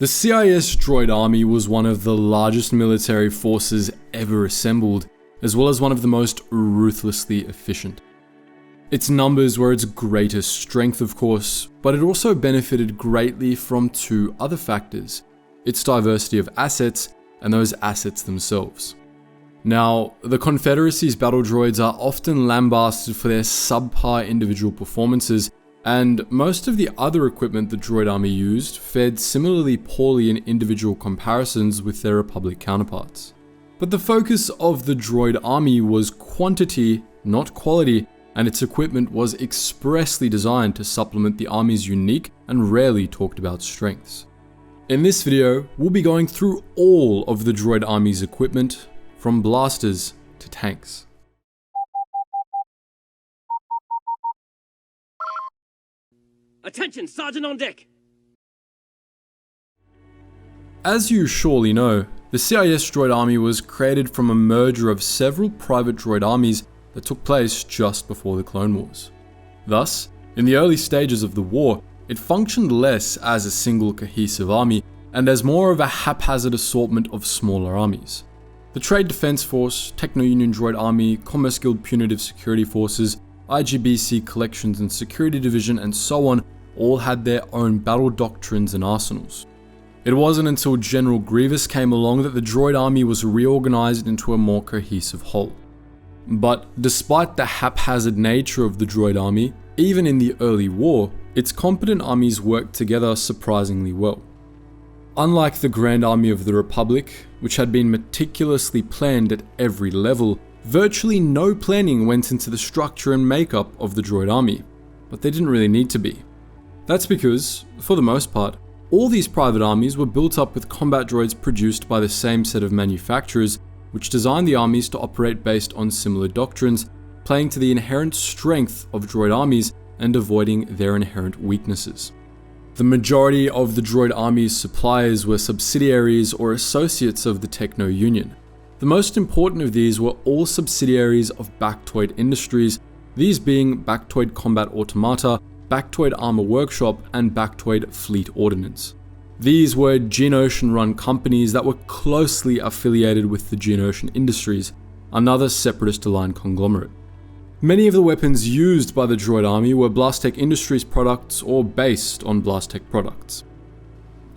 The CIS Droid Army was one of the largest military forces ever assembled, as well as one of the most ruthlessly efficient. Its numbers were its greatest strength, of course, but it also benefited greatly from two other factors: its diversity of assets and those assets themselves. Now, the Confederacy's battle droids are often lambasted for their subpar individual performances, and most of the other equipment the Droid Army used fared similarly poorly in individual comparisons with their Republic counterparts. But the focus of the Droid Army was quantity, not quality, and its equipment was expressly designed to supplement the Army's unique and rarely talked about strengths. In this video, we'll be going through all of the Droid Army's equipment, from blasters to tanks. Attention, Sergeant on deck! As you surely know, the CIS Droid Army was created from a merger of several private droid armies that took place just before the Clone Wars. Thus, in the early stages of the war, it functioned less as a single cohesive army and as more of a haphazard assortment of smaller armies. The Trade Defense Force, Techno-Union Droid Army, Commerce Guild Punitive Security Forces, IGBC Collections and Security Division, and so on, all had their own battle doctrines and arsenals. It wasn't until General Grievous came along that the Droid Army was reorganized into a more cohesive whole. But despite the haphazard nature of the Droid Army, even in the early war, its competent armies worked together surprisingly well. Unlike the Grand Army of the Republic, which had been meticulously planned at every level, virtually no planning went into the structure and makeup of the Droid Army, but they didn't really need to be. That's because, for the most part, all these private armies were built up with combat droids produced by the same set of manufacturers, which designed the armies to operate based on similar doctrines, playing to the inherent strength of droid armies and avoiding their inherent weaknesses. The majority of the Droid Army's suppliers were subsidiaries or associates of the Techno-Union. The most important of these were all subsidiaries of Bactoid Industries, these being Bactoid Combat Automata, Bactoid Armor Workshop, and Bactoid Fleet Ordnance. These were Geonosian-run companies that were closely affiliated with the Geonosian Industries, another separatist-aligned conglomerate. Many of the weapons used by the Droid Army were Blastech Industries products or based on Blastech products.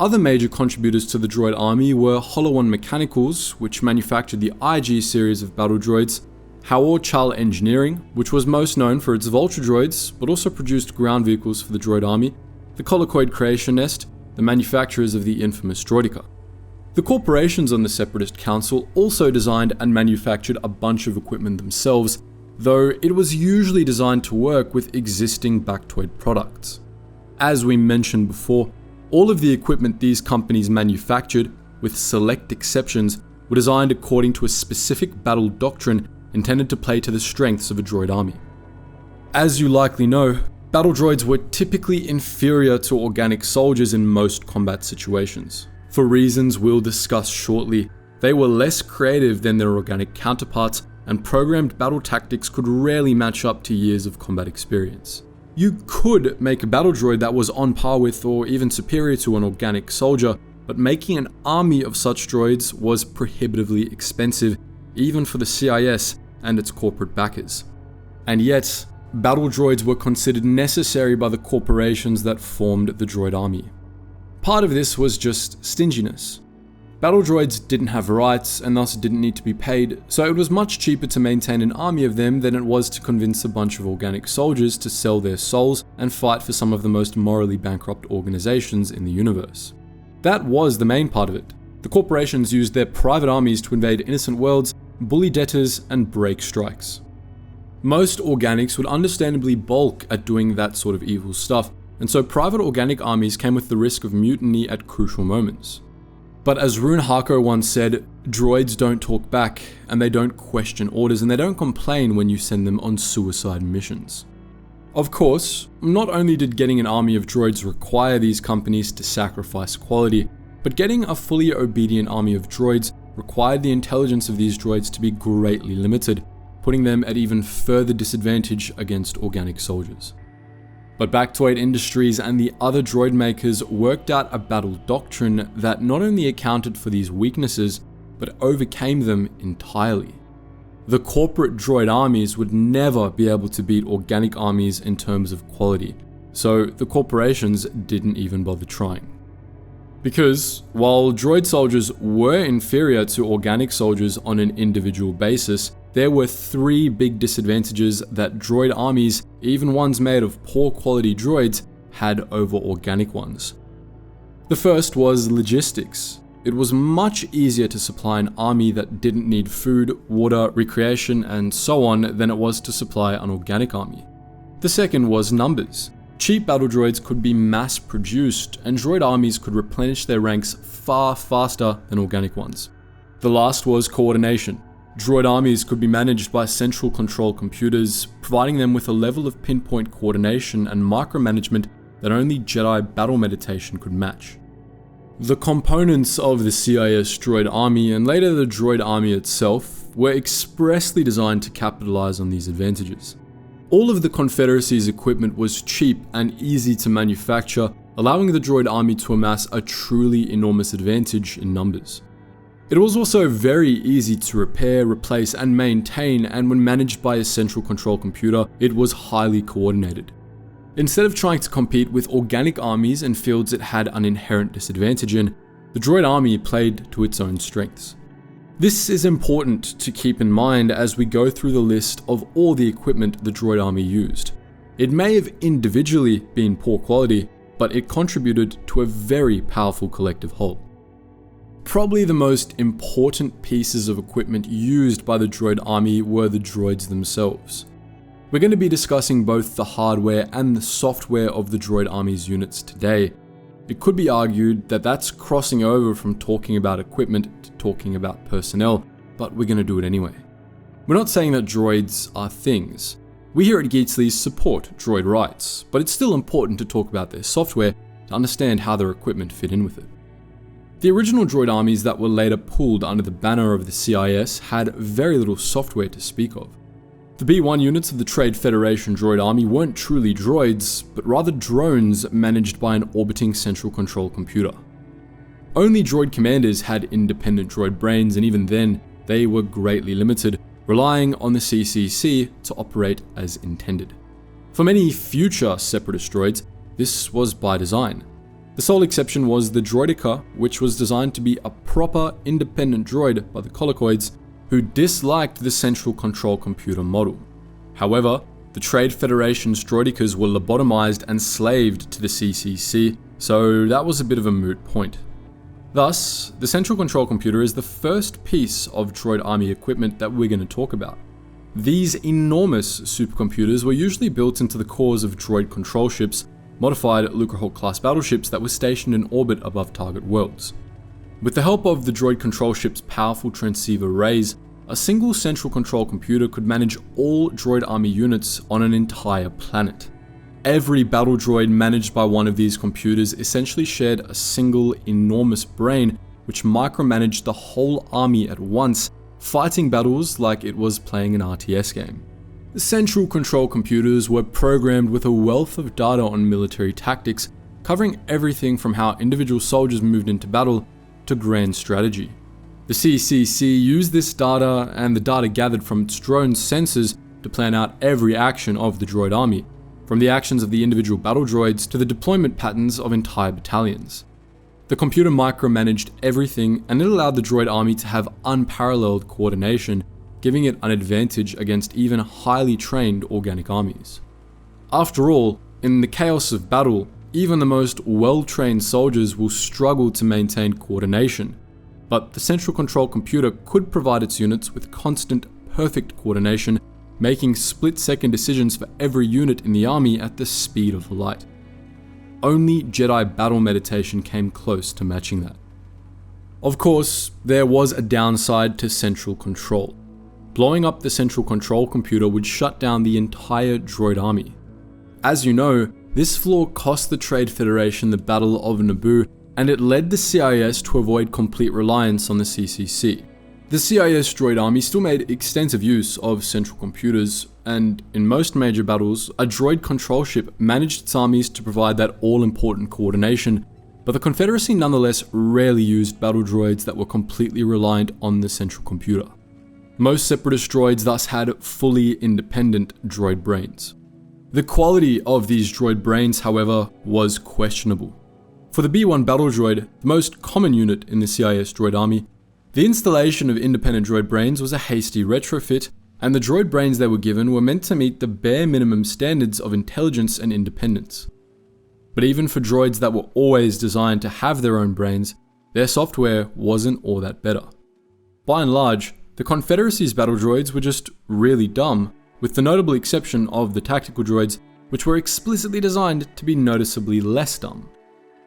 Other major contributors to the Droid Army were Holo-1 Mechanicals, which manufactured the IG series of battle droids, Howor Chal Engineering, which was most known for its Vulture droids, but also produced ground vehicles for the Droid Army, the Colicoid Creation Nest, the manufacturers of the infamous Droidica. The corporations on the Separatist Council also designed and manufactured a bunch of equipment themselves, though it was usually designed to work with existing Bactoid products. As we mentioned before, all of the equipment these companies manufactured, with select exceptions, were designed according to a specific battle doctrine intended to play to the strengths of a droid army. As you likely know, battle droids were typically inferior to organic soldiers in most combat situations. For reasons we'll discuss shortly, they were less creative than their organic counterparts, and programmed battle tactics could rarely match up to years of combat experience. You could make a battle droid that was on par with or even superior to an organic soldier, but making an army of such droids was prohibitively expensive, even for the CIS and its corporate backers. And yet, battle droids were considered necessary by the corporations that formed the Droid Army. Part of this was just stinginess. Battle droids didn't have rights and thus didn't need to be paid, so it was much cheaper to maintain an army of them than it was to convince a bunch of organic soldiers to sell their souls and fight for some of the most morally bankrupt organizations in the universe. That was the main part of it. The corporations used their private armies to invade innocent worlds, bully debtors, and break strikes. Most organics would understandably balk at doing that sort of evil stuff, and so private organic armies came with the risk of mutiny at crucial moments. But as Rune Harko once said, droids don't talk back, and they don't question orders, and they don't complain when you send them on suicide missions. Of course, not only did getting an army of droids require these companies to sacrifice quality, but getting a fully obedient army of droids required the intelligence of these droids to be greatly limited, putting them at even further disadvantage against organic soldiers. But Baktoid Industries and the other droid makers worked out a battle doctrine that not only accounted for these weaknesses, but overcame them entirely. The corporate droid armies would never be able to beat organic armies in terms of quality, so the corporations didn't even bother trying. Because, while droid soldiers were inferior to organic soldiers on an individual basis, there were three big disadvantages that droid armies, even ones made of poor quality droids, had over organic ones. The first was logistics. It was much easier to supply an army that didn't need food, water, recreation, and so on than it was to supply an organic army. The second was numbers. Cheap battle droids could be mass produced, and droid armies could replenish their ranks far faster than organic ones. The last was coordination. Droid armies could be managed by central control computers, providing them with a level of pinpoint coordination and micromanagement that only Jedi battle meditation could match. The components of the CIS droid army, and later the droid army itself, were expressly designed to capitalize on these advantages. All of the Confederacy's equipment was cheap and easy to manufacture, allowing the droid army to amass a truly enormous advantage in numbers. It was also very easy to repair, replace, and maintain, and when managed by a central control computer, it was highly coordinated. Instead of trying to compete with organic armies in fields it had an inherent disadvantage in, the droid army played to its own strengths. This is important to keep in mind as we go through the list of all the equipment the droid army used. It may have individually been poor quality, but it contributed to a very powerful collective whole. Probably the most important pieces of equipment used by the droid army were the droids themselves. We're going to be discussing both the hardware and the software of the droid army's units today. It could be argued that that's crossing over from talking about equipment to talking about personnel, but we're going to do it anyway. We're not saying that droids are things. We here at Geetsly support droid rights, but it's still important to talk about their software to understand how their equipment fit in with it. The original droid armies that were later pooled under the banner of the CIS had very little software to speak of. The B1 units of the Trade Federation droid army weren't truly droids, but rather drones managed by an orbiting central control computer. Only droid commanders had independent droid brains, and even then, they were greatly limited, relying on the CCC to operate as intended. For many future separatist droids, this was by design. The sole exception was the Droideka, which was designed to be a proper independent droid by the Colicoids, who disliked the central control computer model. However, the Trade Federation's droidekas were lobotomized and slaved to the CCC, so that was a bit of a moot point. Thus, the central control computer is the first piece of droid army equipment that we're going to talk about. These enormous supercomputers were usually built into the cores of droid control ships, modified Lucrehulk class battleships that were stationed in orbit above target worlds. With the help of the droid control ship's powerful transceiver arrays, a single central control computer could manage all droid army units on an entire planet. Every battle droid managed by one of these computers essentially shared a single enormous brain which micromanaged the whole army at once, fighting battles like it was playing an RTS game. The central control computers were programmed with a wealth of data on military tactics, covering everything from how individual soldiers moved into battle to grand strategy. The CCC used this data and the data gathered from its drone sensors to plan out every action of the droid army, from the actions of the individual battle droids to the deployment patterns of entire battalions. The computer micromanaged everything, and it allowed the droid army to have unparalleled coordination, giving it an advantage against even highly trained organic armies. After all, in the chaos of battle, even the most well-trained soldiers will struggle to maintain coordination, but the central control computer could provide its units with constant, perfect coordination, making split-second decisions for every unit in the army at the speed of light. Only Jedi battle meditation came close to matching that. Of course, there was a downside to central control. Blowing up the central control computer would shut down the entire droid army. As you know, this flaw cost the Trade Federation the Battle of Naboo, and it led the CIS to avoid complete reliance on the CCC. The CIS droid army still made extensive use of central computers, and in most major battles, a droid control ship managed its armies to provide that all-important coordination, but the Confederacy nonetheless rarely used battle droids that were completely reliant on the central computer. Most Separatist droids thus had fully independent droid brains. The quality of these droid brains, however, was questionable. For the B-1 battle droid, the most common unit in the CIS Droid Army, the installation of independent droid brains was a hasty retrofit, and the droid brains they were given were meant to meet the bare minimum standards of intelligence and independence. But even for droids that were always designed to have their own brains, their software wasn't all that better. By and large, the Confederacy's battle droids were just really dumb, with the notable exception of the tactical droids, which were explicitly designed to be noticeably less dumb.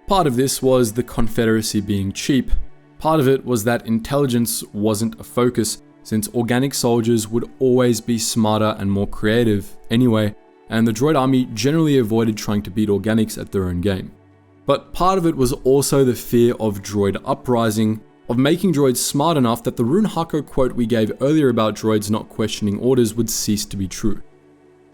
Part of this was the Confederacy being cheap. Part of it was that intelligence wasn't a focus, since organic soldiers would always be smarter and more creative anyway, and the Droid Army generally avoided trying to beat organics at their own game. But part of it was also the fear of droid uprising, of making droids smart enough that the Rune Hako quote we gave earlier about droids not questioning orders would cease to be true.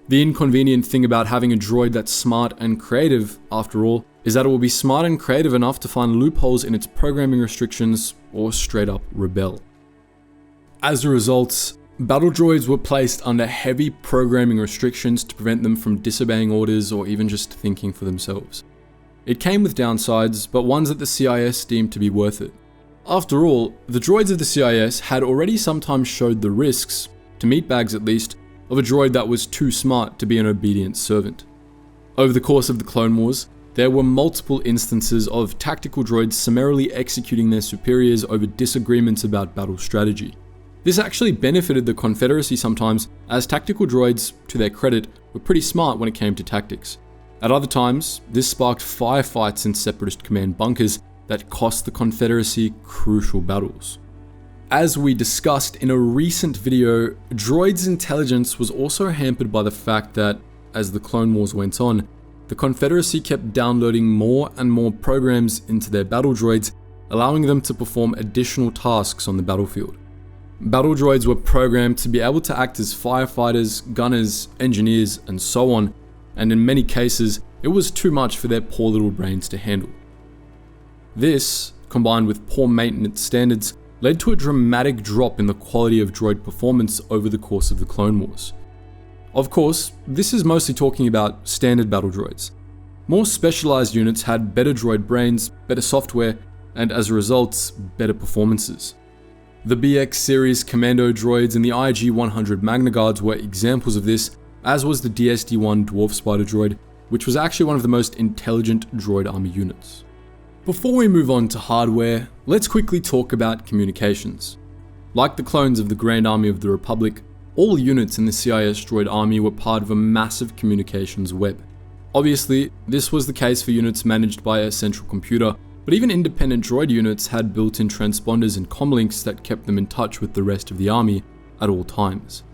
The inconvenient thing about having a droid that's smart and creative, after all, is that it will be smart and creative enough to find loopholes in its programming restrictions or straight up rebel. As a result, battle droids were placed under heavy programming restrictions to prevent them from disobeying orders or even just thinking for themselves. It came with downsides, but ones that the CIS deemed to be worth it. After all, the droids of the CIS had already sometimes showed the risks, to meatbags at least, of a droid that was too smart to be an obedient servant. Over the course of the Clone Wars, there were multiple instances of tactical droids summarily executing their superiors over disagreements about battle strategy. This actually benefited the Confederacy sometimes, as tactical droids, to their credit, were pretty smart when it came to tactics. At other times, this sparked firefights in Separatist command bunkers that cost the Confederacy crucial battles. As we discussed in a recent video, droids' intelligence was also hampered by the fact that, as the Clone Wars went on, the Confederacy kept downloading more and more programs into their battle droids, allowing them to perform additional tasks on the battlefield. Battle droids were programmed to be able to act as firefighters, gunners, engineers, and so on, and in many cases, it was too much for their poor little brains to handle. This, combined with poor maintenance standards, led to a dramatic drop in the quality of droid performance over the course of the Clone Wars. Of course, this is mostly talking about standard battle droids. More specialized units had better droid brains, better software, and as a result, better performances. The BX series commando droids and the IG-100 Magna Guards were examples of this, as was the DSD-1 Dwarf Spider droid, which was actually one of the most intelligent droid army units. Before we move on to hardware, let's quickly talk about communications. Like the clones of the Grand Army of the Republic, all units in the CIS Droid Army were part of a massive communications web. Obviously, this was the case for units managed by a central computer, but even independent droid units had built-in transponders and comlinks that kept them in touch with the rest of the army at all times.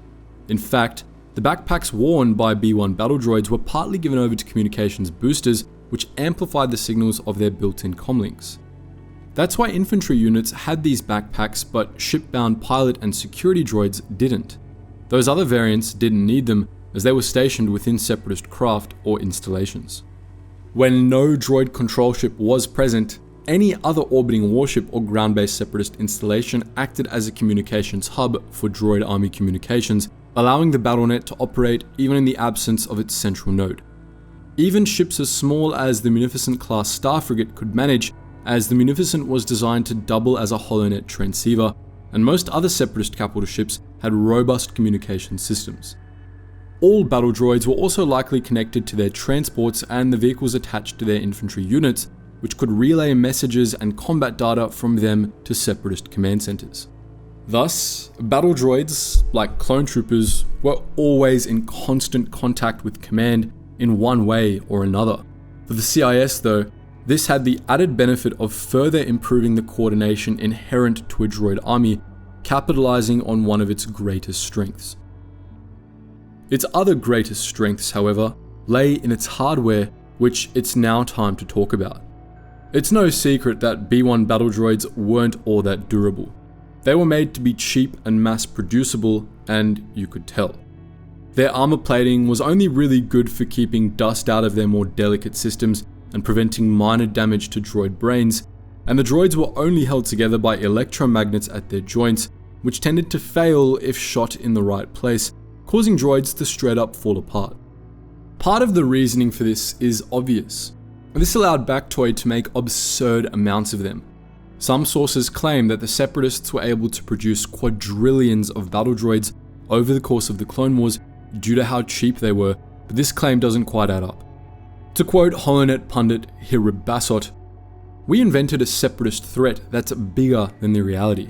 In fact, the backpacks worn by B-1 battle droids were partly given over to communications boosters, which amplified the signals of their built-in comlinks. That's why infantry units had these backpacks, but ship-bound pilot and security droids didn't. Those other variants didn't need them, as they were stationed within Separatist craft or installations. When no droid control ship was present, any other orbiting warship or ground-based Separatist installation acted as a communications hub for Droid Army communications, allowing the BattleNet to operate even in the absence of its central node. Even ships as small as the Munificent-class Star Frigate could manage, as the Munificent was designed to double as a holonet transceiver, and most other Separatist capital ships had robust communication systems. All battle droids were also likely connected to their transports and the vehicles attached to their infantry units, which could relay messages and combat data from them to Separatist command centers. Thus, battle droids, like clone troopers, were always in constant contact with command in one way or another. For the CIS though, this had the added benefit of further improving the coordination inherent to a droid army, capitalizing on one of its greatest strengths. Its other greatest strengths, however, lay in its hardware, which it's now time to talk about. It's no secret that B-1 battle droids weren't all that durable. They were made to be cheap and mass producible, and you could tell. Their armor plating was only really good for keeping dust out of their more delicate systems and preventing minor damage to droid brains, and the droids were only held together by electromagnets at their joints, which tended to fail if shot in the right place, causing droids to straight up fall apart. Part of the reasoning for this is obvious. This allowed Baktoid to make absurd amounts of them. Some sources claim that the Separatists were able to produce quadrillions of battle droids over the course of the Clone Wars due to how cheap they were, but this claim doesn't quite add up. To quote HoloNet pundit Hirib Basot, "We invented a Separatist threat that's bigger than the reality.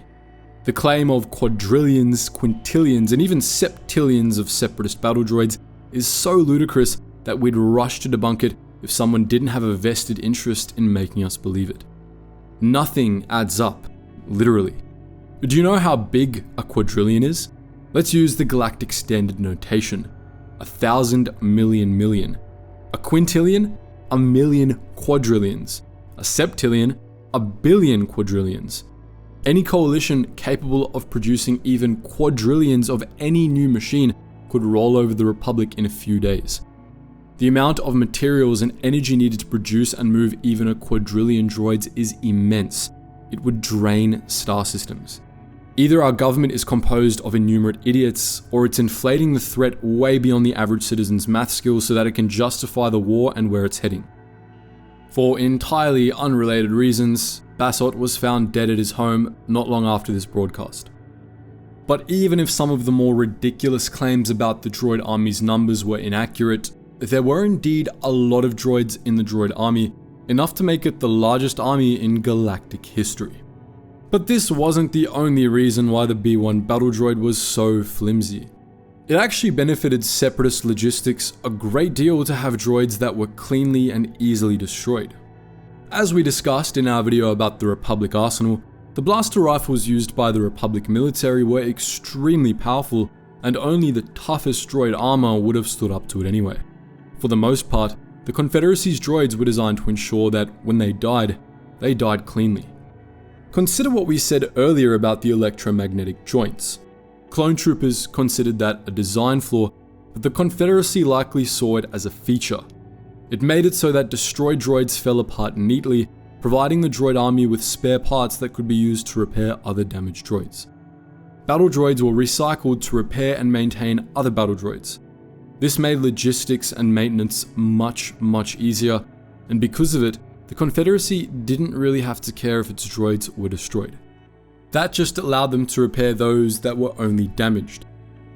The claim of quadrillions, quintillions, and even septillions of Separatist battle droids is so ludicrous that we'd rush to debunk it if someone didn't have a vested interest in making us believe it. Nothing adds up, literally. Do you know how big a quadrillion is? Let's use the galactic standard notation. 1,000 million million. A quintillion? A million quadrillions. A septillion? A billion quadrillions. Any coalition capable of producing even quadrillions of any new machine could roll over the Republic in a few days. The amount of materials and energy needed to produce and move even a quadrillion droids is immense. It would drain star systems. Either our government is composed of innumerate idiots, or it's inflating the threat way beyond the average citizen's math skills so that it can justify the war and where it's heading." For entirely unrelated reasons, Basot was found dead at his home not long after this broadcast. But even if some of the more ridiculous claims about the Droid Army's numbers were inaccurate, there were indeed a lot of droids in the Droid Army, enough to make it the largest army in galactic history. But this wasn't the only reason why the B-1 battle droid was so flimsy. It actually benefited Separatist logistics a great deal to have droids that were cleanly and easily destroyed. As we discussed in our video about the Republic Arsenal, the blaster rifles used by the Republic military were extremely powerful, and only the toughest droid armor would have stood up to it anyway. For the most part, the Confederacy's droids were designed to ensure that when they died cleanly. Consider what we said earlier about the electromagnetic joints. Clone troopers considered that a design flaw, but the Confederacy likely saw it as a feature. It made it so that destroyed droids fell apart neatly, providing the Droid Army with spare parts that could be used to repair other damaged droids. Battle droids were recycled to repair and maintain other battle droids. This made logistics and maintenance much easier, and because of it, the Confederacy didn't really have to care if its droids were destroyed. That just allowed them to repair those that were only damaged.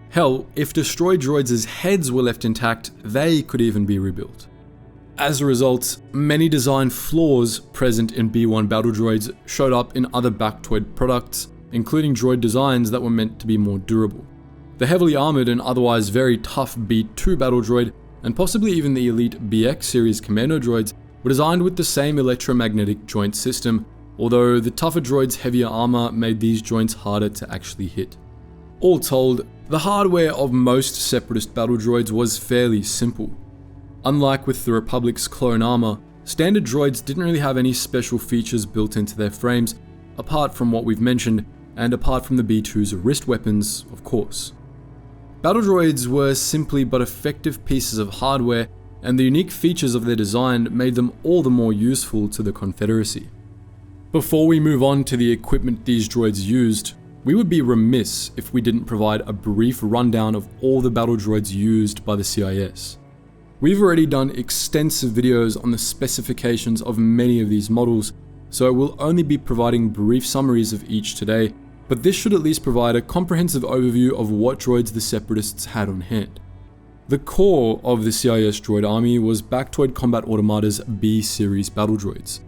Hell, if destroyed droids' heads were left intact, they could even be rebuilt. As a result, many design flaws present in B-1 battle droids showed up in other Baktoid products, including droid designs that were meant to be more durable. The heavily armored and otherwise very tough B-2 battle droid, and possibly even the elite BX series commando droids, were designed with the same electromagnetic joint system, although the tougher droids' heavier armor made these joints harder to actually hit. All told, the hardware of most Separatist battle droids was fairly simple. Unlike with the Republic's clone armor, standard droids didn't really have any special features built into their frames, apart from what we've mentioned, and apart from the B-2's wrist weapons, of course. Battle droids were simply but effective pieces of hardware, and the unique features of their design made them all the more useful to the Confederacy. Before we move on to the equipment these droids used, we would be remiss if we didn't provide a brief rundown of all the battle droids used by the CIS. We've already done extensive videos on the specifications of many of these models, so we'll only be providing brief summaries of each today, but this should at least provide a comprehensive overview of what droids the Separatists had on hand. The core of the CIS Droid Army was Baktoid Combat Automata's B-series battle droids.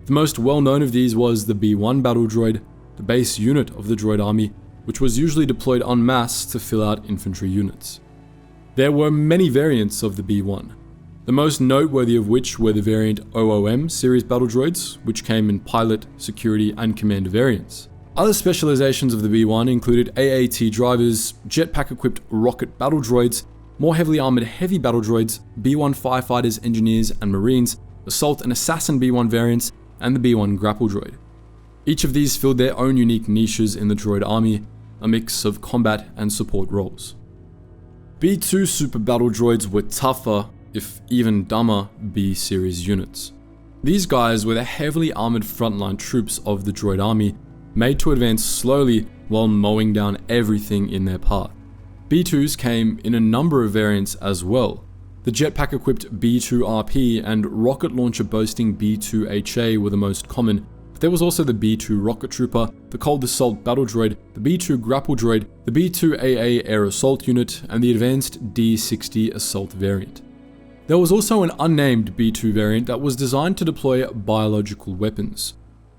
The most well-known of these was the B-1 battle droid, the base unit of the Droid Army, which was usually deployed en masse to fill out infantry units. There were many variants of the B-1, the most noteworthy of which were the variant OOM series battle droids, which came in pilot, security, and commander variants. Other specializations of the B-1 included AAT drivers, jetpack-equipped rocket battle droids, more heavily armored heavy battle droids, B-1 firefighters, engineers, and marines, assault and assassin B-1 variants, and the B-1 grapple droid. Each of these filled their own unique niches in the Droid Army, a mix of combat and support roles. B2 Super Battle Droids were tougher, if even dumber, B-series units. These guys were the heavily armoured frontline troops of the Droid Army, made to advance slowly while mowing down everything in their path. B2s came in a number of variants as well. The jetpack equipped B2RP and rocket launcher boasting B2HA were the most common, but there was also the B2 Rocket Trooper, the Cold Assault Battle Droid, the B2 Grapple Droid, the B2AA Air Assault Unit, and the advanced D60 Assault variant. There was also an unnamed B2 variant that was designed to deploy biological weapons.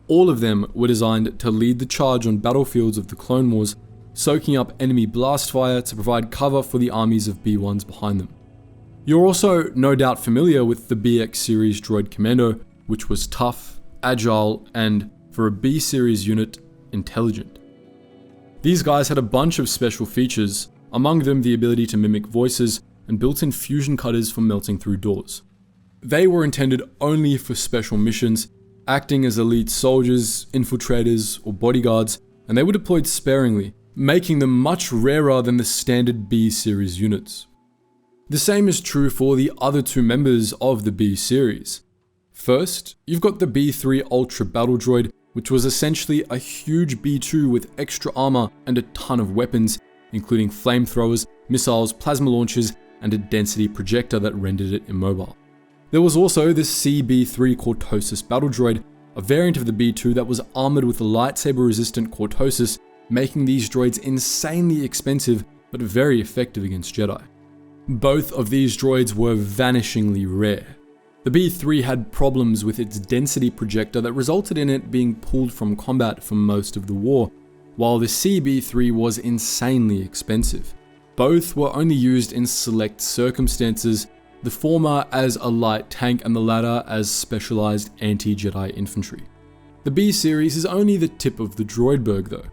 All of them were designed to lead the charge on battlefields of the Clone Wars, soaking up enemy blast fire to provide cover for the armies of B1s behind them. You're also no doubt familiar with the BX series Droid Commando, which was tough, agile, and, for a B series unit, intelligent. These guys had a bunch of special features, among them the ability to mimic voices and built-in fusion cutters for melting through doors. They were intended only for special missions, acting as elite soldiers, infiltrators, or bodyguards, and they were deployed sparingly, making them much rarer than the standard B series units. The same is true for the other two members of the B series. First, you've got the B3 Ultra Battle Droid, which was essentially a huge B2 with extra armor and a ton of weapons, including flamethrowers, missiles, plasma launchers, and a density projector that rendered it immobile. There was also the CB3 Cortosis Battle Droid, a variant of the B2 that was armored with a lightsaber-resistant Cortosis, making these droids insanely expensive but very effective against Jedi. Both of these droids were vanishingly rare. The B3 had problems with its density projector that resulted in it being pulled from combat for most of the war, while the CB3 was insanely expensive. Both were only used in select circumstances, the former as a light tank and the latter as specialized anti-Jedi infantry. The B series is only the tip of the droidberg though.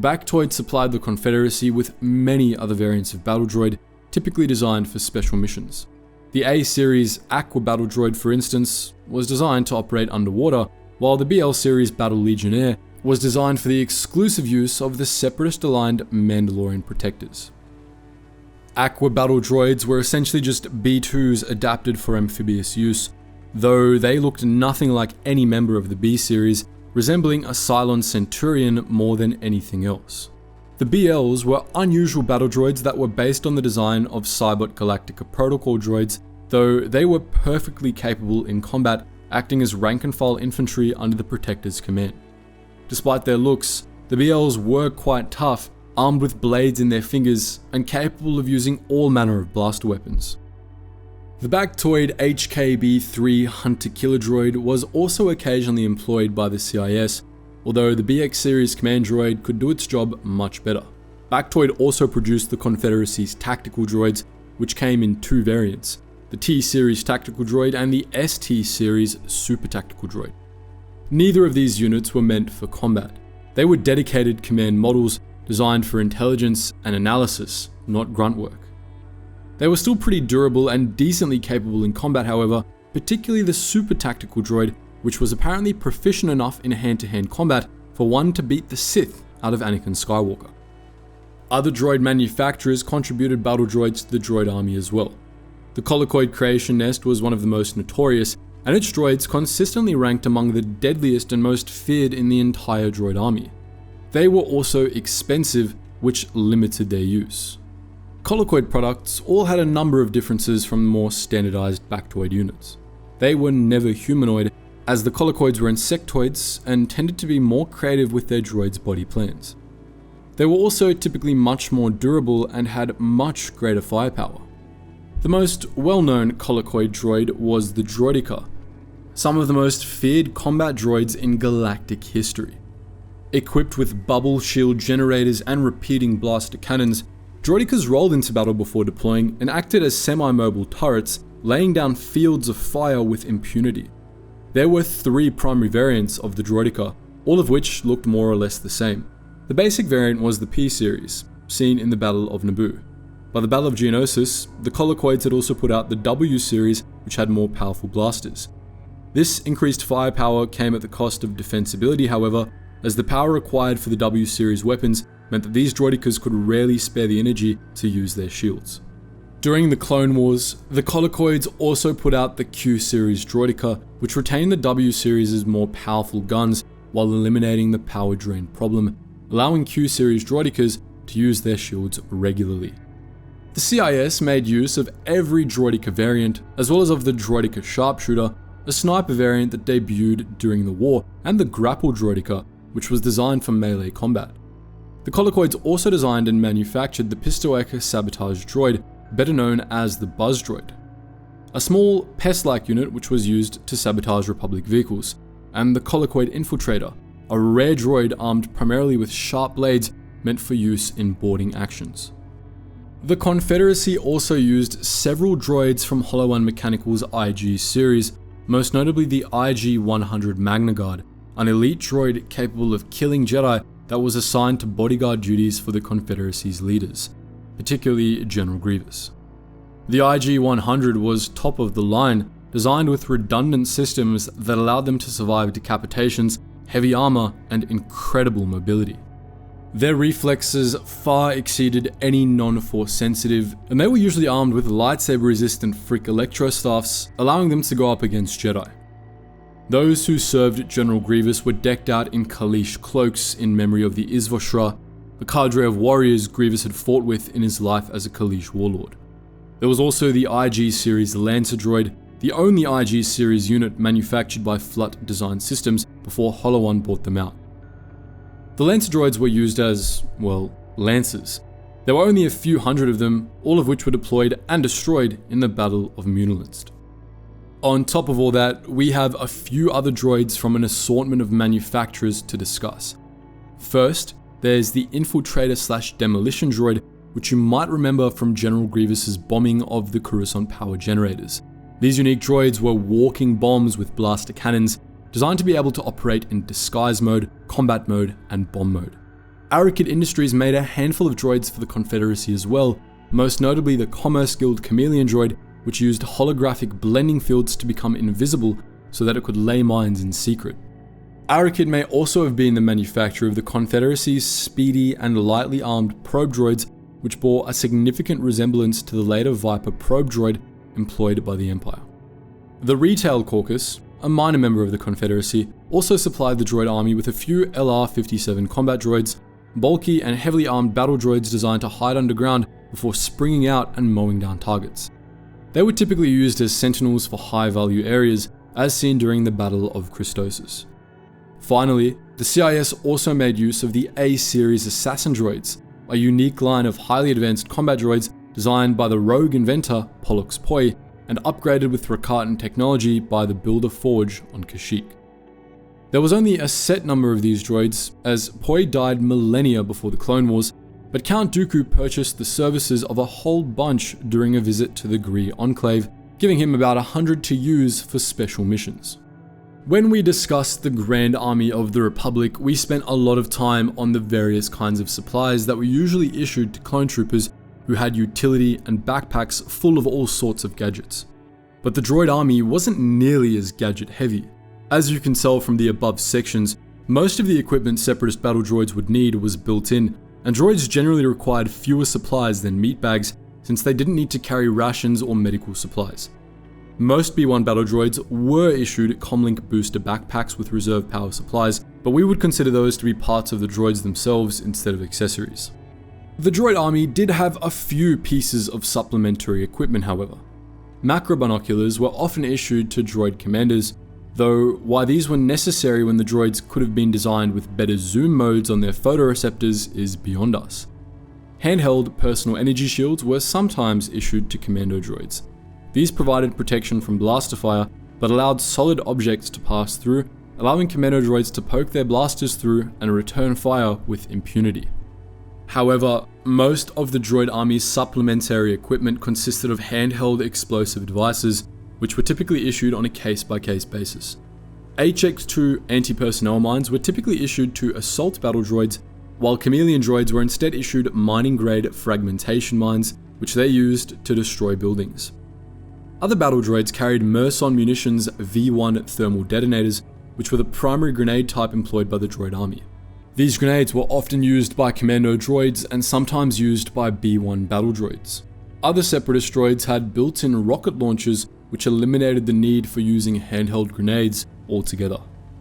Bactoid supplied the Confederacy with many other variants of Battle Droid, typically designed for special missions. The A series Aqua Battle Droid, for instance, was designed to operate underwater, while the BL series Battle Legionnaire was designed for the exclusive use of the Separatist-aligned Mandalorian protectors. Aqua Battle Droids were essentially just B2s adapted for amphibious use, though they looked nothing like any member of the B series, resembling a Cylon Centurion more than anything else. The BLs were unusual battle droids that were based on the design of Cybot Galactica Protocol droids, though they were perfectly capable in combat, acting as rank-and-file infantry under the Protector's command. Despite their looks, the BLs were quite tough, armed with blades in their fingers, and capable of using all manner of blaster weapons. The Bactoid HKB-3 Hunter-Killer droid was also occasionally employed by the CIS, although the BX series command droid could do its job much better. Bactoid also produced the Confederacy's tactical droids, which came in two variants, the T series tactical droid and the ST series super tactical droid. Neither of these units were meant for combat. They were dedicated command models designed for intelligence and analysis, not grunt work. They were still pretty durable and decently capable in combat, however, particularly the super tactical droid, which was apparently proficient enough in hand-to-hand combat for one to beat the Sith out of Anakin Skywalker. Other droid manufacturers contributed battle droids to the Droid Army as well. The Colicoid Creation Nest was one of the most notorious, and its droids consistently ranked among the deadliest and most feared in the entire Droid Army. They were also expensive, which limited their use. Colicoid products all had a number of differences from more standardized Bactoid units. They were never humanoid, as the Colicoids were insectoids and tended to be more creative with their droids' body plans. They were also typically much more durable and had much greater firepower. The most well-known Colicoid droid was the Droideka, some of the most feared combat droids in galactic history. Equipped with bubble shield generators and repeating blaster cannons, Droidekas rolled into battle before deploying and acted as semi-mobile turrets, laying down fields of fire with impunity. There were three primary variants of the Droideka, all of which looked more or less the same. The basic variant was the P series, seen in the Battle of Naboo. By the Battle of Geonosis, the Colicoids had also put out the W series, which had more powerful blasters. This increased firepower came at the cost of defensibility, however, as the power required for the W series weapons meant that these Droidekas could rarely spare the energy to use their shields. During the Clone Wars, the Colicoids also put out the Q-Series Droideka, which retained the W-Series' more powerful guns while eliminating the power drain problem, allowing Q-Series Droidekas to use their shields regularly. The CIS made use of every Droideka variant, as well as of the Droideka Sharpshooter, a sniper variant that debuted during the war, and the Grapple Droideka, which was designed for melee combat. The Colicoids also designed and manufactured the Pistol-Echo Sabotage Droid, better known as the Buzz Droid, a small pest-like unit which was used to sabotage Republic vehicles, and the Colicoid Infiltrator, a rare droid armed primarily with sharp blades meant for use in boarding actions. The Confederacy also used several droids from Holo-1 Mechanical's IG series, most notably the IG-100 Magna Guard, an elite droid capable of killing Jedi that was assigned to bodyguard duties for the Confederacy's leaders, particularly General Grievous. The IG-100 was top of the line, designed with redundant systems that allowed them to survive decapitations, heavy armor, and incredible mobility. Their reflexes far exceeded any non-force sensitive, and they were usually armed with lightsaber-resistant Frick electrostaffs, allowing them to go up against Jedi. Those who served General Grievous were decked out in Kaleesh cloaks in memory of the Isvoshra, the cadre of warriors Grievous had fought with in his life as a Kaleesh warlord. There was also the IG series Lancer Droid, the only IG series unit manufactured by Flut Design Systems before Holo-1 bought them out. The Lancer droids were used as, well, lancers. There were only a few hundred of them, all of which were deployed and destroyed in the Battle of Munalinst. On top of all that, we have a few other droids from an assortment of manufacturers to discuss. First, there's the Infiltrator/Demolition Droid, which you might remember from General Grievous's bombing of the Coruscant power generators. These unique droids were walking bombs with blaster cannons, designed to be able to operate in disguise mode, combat mode, and bomb mode. Arakid Industries made a handful of droids for the Confederacy as well, most notably the Commerce Guild Chameleon Droid, which used holographic blending fields to become invisible so that it could lay mines in secret. Arakid may also have been the manufacturer of the Confederacy's speedy and lightly armed probe droids, which bore a significant resemblance to the later Viper probe droid employed by the Empire. The Retail Caucus, a minor member of the Confederacy, also supplied the Droid Army with a few LR-57 combat droids, bulky and heavily armed battle droids designed to hide underground before springing out and mowing down targets. They were typically used as sentinels for high-value areas, as seen during the Battle of Christosis. Finally, the CIS also made use of the A-Series Assassin Droids, a unique line of highly advanced combat droids designed by the rogue inventor Pollux Poi and upgraded with Rakatan technology by the Builder Forge on Kashyyyk. There was only a set number of these droids, as Poi died millennia before the Clone Wars, but Count Dooku purchased the services of a whole bunch during a visit to the Gree Enclave, giving him about 100 to use for special missions. When we discussed the Grand Army of the Republic, we spent a lot of time on the various kinds of supplies that were usually issued to clone troopers who had utility and backpacks full of all sorts of gadgets. But the Droid Army wasn't nearly as gadget heavy. As you can tell from the above sections, most of the equipment Separatist battle droids would need was built in, and droids generally required fewer supplies than meat bags since they didn't need to carry rations or medical supplies. Most B1 battle droids were issued comlink booster backpacks with reserve power supplies, but we would consider those to be parts of the droids themselves instead of accessories. The Droid Army did have a few pieces of supplementary equipment, however. Macro binoculars were often issued to droid commanders, though why these were necessary when the droids could have been designed with better zoom modes on their photoreceptors is beyond us. Handheld personal energy shields were sometimes issued to commando droids. These provided protection from blaster fire, but allowed solid objects to pass through, allowing commando droids to poke their blasters through and return fire with impunity. However, most of the Droid Army's supplementary equipment consisted of handheld explosive devices, which were typically issued on a case-by-case basis. HX-2 anti-personnel mines were typically issued to assault battle droids, while Chameleon droids were instead issued mining-grade fragmentation mines, which they used to destroy buildings. Other battle droids carried Merson Munitions V1 thermal detonators, which were the primary grenade type employed by the Droid Army. These grenades were often used by commando droids and sometimes used by B1 battle droids. Other Separatist droids had built-in rocket launchers which eliminated the need for using handheld grenades altogether.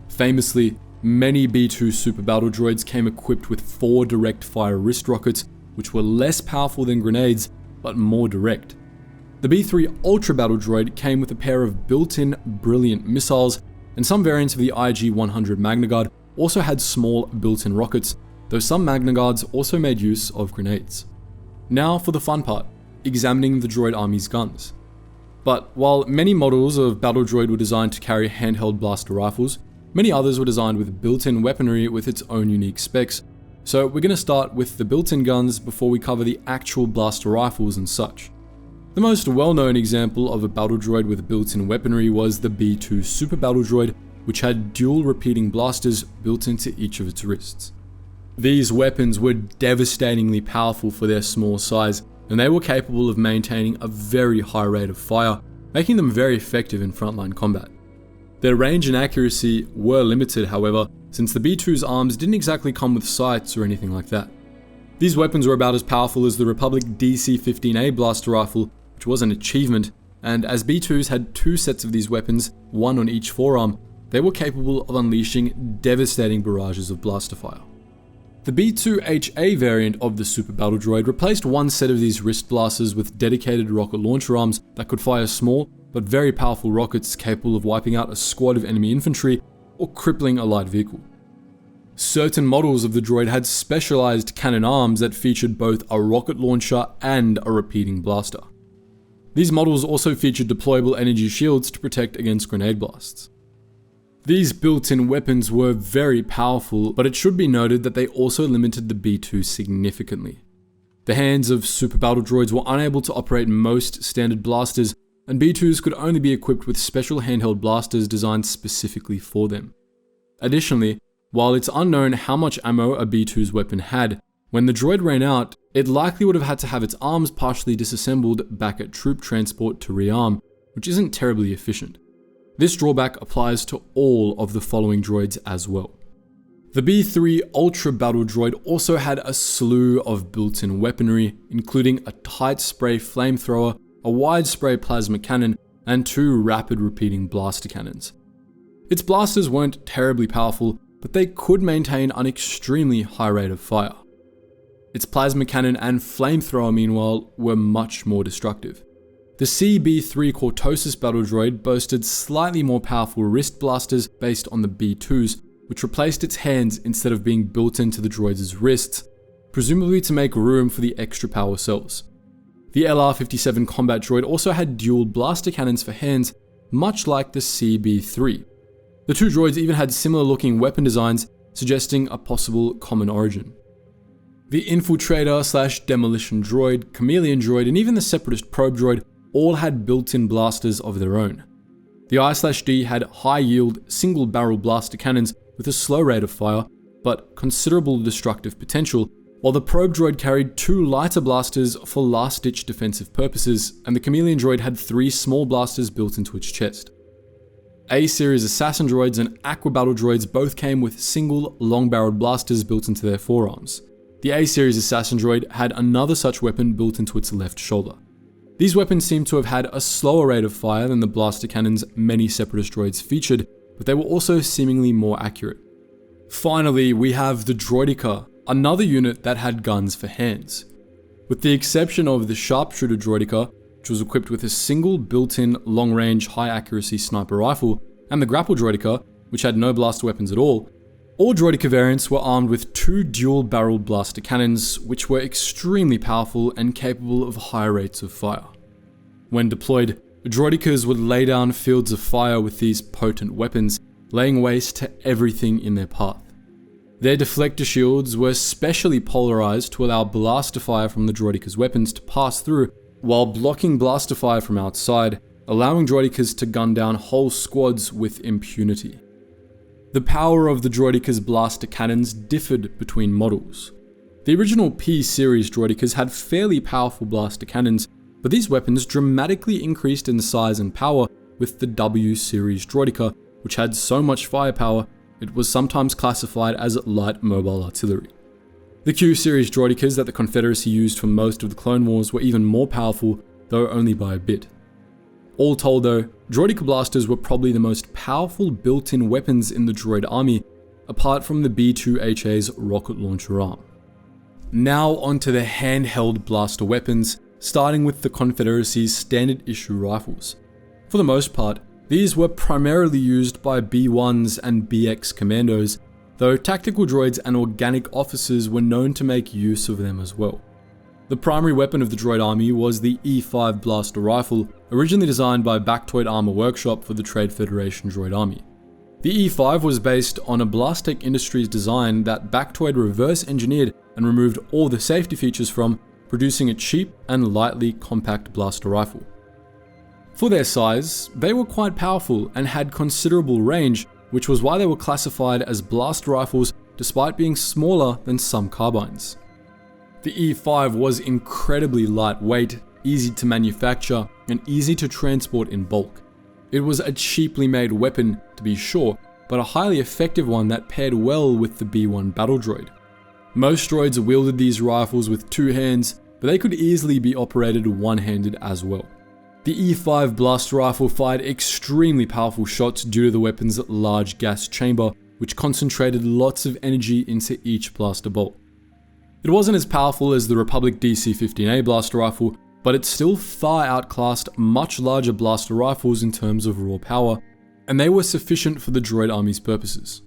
Famously, many B2 super battle droids came equipped with 4 direct fire wrist rockets, which were less powerful than grenades, but more direct. The B3 Ultra Battle Droid came with a pair of built-in brilliant missiles, and some variants of the IG-100 Magna Guard also had small built-in rockets, though some Magna Guards also made use of grenades. Now for the fun part, examining the Droid Army's guns. But while many models of Battle Droid were designed to carry handheld blaster rifles, many others were designed with built-in weaponry with its own unique specs, so we're going to start with the built-in guns before we cover the actual blaster rifles and such. The most well-known example of a battle droid with built-in weaponry was the B2 Super Battle Droid, which had dual repeating blasters built into each of its wrists. These weapons were devastatingly powerful for their small size, and they were capable of maintaining a very high rate of fire, making them very effective in frontline combat. Their range and accuracy were limited, however, since the B2's arms didn't exactly come with sights or anything like that. These weapons were about as powerful as the Republic DC-15A blaster rifle, which was an achievement, and as B2s had 2 sets of these weapons, one on each forearm, they were capable of unleashing devastating barrages of blaster fire. The B2HA variant of the Super Battle Droid replaced one set of these wrist blasters with dedicated rocket launcher arms that could fire small but very powerful rockets capable of wiping out a squad of enemy infantry or crippling a light vehicle. Certain models of the droid had specialized cannon arms that featured both a rocket launcher and a repeating blaster. These models also featured deployable energy shields to protect against grenade blasts. These built-in weapons were very powerful, but it should be noted that they also limited the B2 significantly. The hands of super battle droids were unable to operate most standard blasters, and B2s could only be equipped with special handheld blasters designed specifically for them. Additionally, while it's unknown how much ammo a B2's weapon had, when the droid ran out, it likely would have had to have its arms partially disassembled back at troop transport to rearm, which isn't terribly efficient. This drawback applies to all of the following droids as well. The B3 Ultra Battle Droid also had a slew of built-in weaponry, including a tight spray flamethrower, a wide spray plasma cannon, and 2 rapid repeating blaster cannons. Its blasters weren't terribly powerful, but they could maintain an extremely high rate of fire. Its plasma cannon and flamethrower, meanwhile, were much more destructive. The CB3 Cortosis Battle Droid boasted slightly more powerful wrist blasters based on the B2's, which replaced its hands instead of being built into the droid's wrists, presumably to make room for the extra power cells. The LR-57 Combat Droid also had dual blaster cannons for hands, much like the CB3. The 2 droids even had similar looking weapon designs, suggesting a possible common origin. The Infiltrator/Demolition Droid, Chameleon Droid, and even the Separatist Probe Droid all had built-in blasters of their own. The I/D had high-yield, single-barrel blaster cannons with a slow rate of fire, but considerable destructive potential, while the Probe Droid carried 2 lighter blasters for last-ditch defensive purposes, and the Chameleon Droid had 3 small blasters built into its chest. A-Series Assassin Droids and Aqua Battle Droids both came with single, long-barreled blasters built into their forearms. The A-Series Assassin Droid had another such weapon built into its left shoulder. These weapons seem to have had a slower rate of fire than the blaster cannons many Separatist droids featured, but they were also seemingly more accurate. Finally, we have the Droideka, another unit that had guns for hands. With the exception of the Sharpshooter Droideka, which was equipped with a single built-in long-range high-accuracy sniper rifle, and the Grapple Droideka, which had no blaster weapons at all Droideka variants were armed with 2 dual-barreled blaster cannons, which were extremely powerful and capable of high rates of fire. When deployed, Droidekas would lay down fields of fire with these potent weapons, laying waste to everything in their path. Their deflector shields were specially polarized to allow blaster fire from the Droideka's weapons to pass through, while blocking blaster fire from outside, allowing Droidekas to gun down whole squads with impunity. The power of the Droideka's blaster cannons differed between models. The original P-series Droidekas had fairly powerful blaster cannons, but these weapons dramatically increased in size and power with the W-series Droideka, which had so much firepower, it was sometimes classified as light mobile artillery. The Q-series droidicas that the Confederacy used for most of the Clone Wars were even more powerful, though only by a bit. All told though, droidica blasters were probably the most powerful built-in weapons in the Droid Army, apart from the B-2HA's rocket launcher arm. Now onto the handheld blaster weapons, starting with the Confederacy's standard issue rifles. For the most part, these were primarily used by B-1s and BX commandos, though tactical droids and organic officers were known to make use of them as well. The primary weapon of the Droid Army was the E5 blaster rifle, originally designed by Bactoid Armor Workshop for the Trade Federation Droid Army. The E5 was based on a Blastech Industries design that Bactoid reverse engineered and removed all the safety features from, producing a cheap and lightly compact blaster rifle. For their size, they were quite powerful and had considerable range, which was why they were classified as blast rifles despite being smaller than some carbines. The E5 was incredibly lightweight, easy to manufacture, and easy to transport in bulk. It was a cheaply made weapon, to be sure, but a highly effective one that paired well with the B1 battle droid. Most droids wielded these rifles with two hands, but they could easily be operated one-handed as well. The E5 blaster rifle fired extremely powerful shots due to the weapon's large gas chamber, which concentrated lots of energy into each blaster bolt. It wasn't as powerful as the Republic DC-15A blaster rifle, but it still far outclassed much larger blaster rifles in terms of raw power, and they were sufficient for the Droid Army's purposes.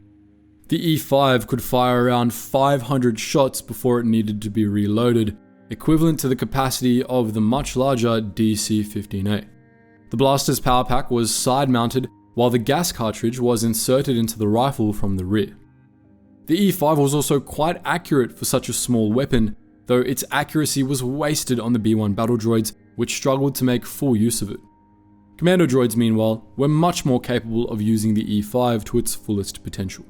The E5 could fire around 500 shots before it needed to be reloaded, equivalent to the capacity of the much larger DC-15A. The blaster's power pack was side-mounted, while the gas cartridge was inserted into the rifle from the rear. The E5 was also quite accurate for such a small weapon, though its accuracy was wasted on the B1 battle droids, which struggled to make full use of it. Commando droids, meanwhile, were much more capable of using the E5 to its fullest potential.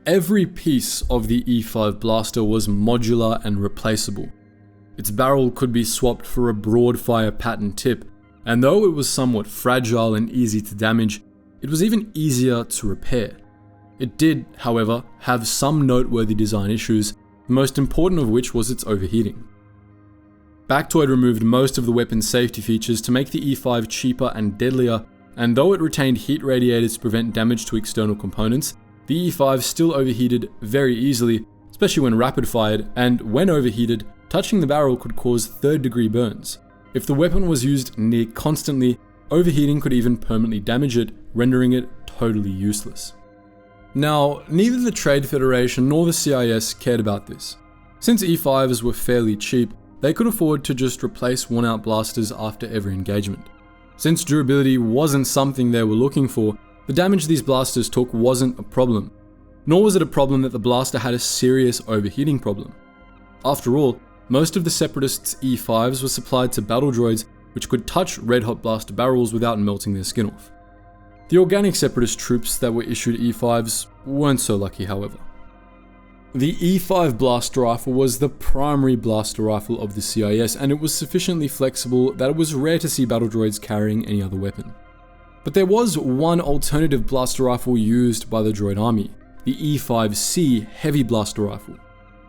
Every piece of the E5 blaster was modular and replaceable. Its barrel could be swapped for a broad fire pattern tip, and though it was somewhat fragile and easy to damage, it was even easier to repair. It did, however, have some noteworthy design issues, the most important of which was its overheating. Bactoid removed most of the weapon's safety features to make the E5 cheaper and deadlier, and though it retained heat radiators to prevent damage to external components, the E5 still overheated very easily, especially when rapid fired, and when overheated, touching the barrel could cause third-degree burns. If the weapon was used near constantly, overheating could even permanently damage it, rendering it totally useless. Now, neither the Trade Federation nor the CIS cared about this. Since E5s were fairly cheap, they could afford to just replace worn-out blasters after every engagement. Since durability wasn't something they were looking for, the damage these blasters took wasn't a problem. Nor was it a problem that the blaster had a serious overheating problem. After all, most of the Separatists' E5s were supplied to battle droids, which could touch red-hot blaster barrels without melting their skin off. The organic Separatist troops that were issued E5s weren't so lucky, however. The E5 blaster rifle was the primary blaster rifle of the CIS, and it was sufficiently flexible that it was rare to see battle droids carrying any other weapon. But there was one alternative blaster rifle used by the Droid Army, the E5C heavy blaster rifle.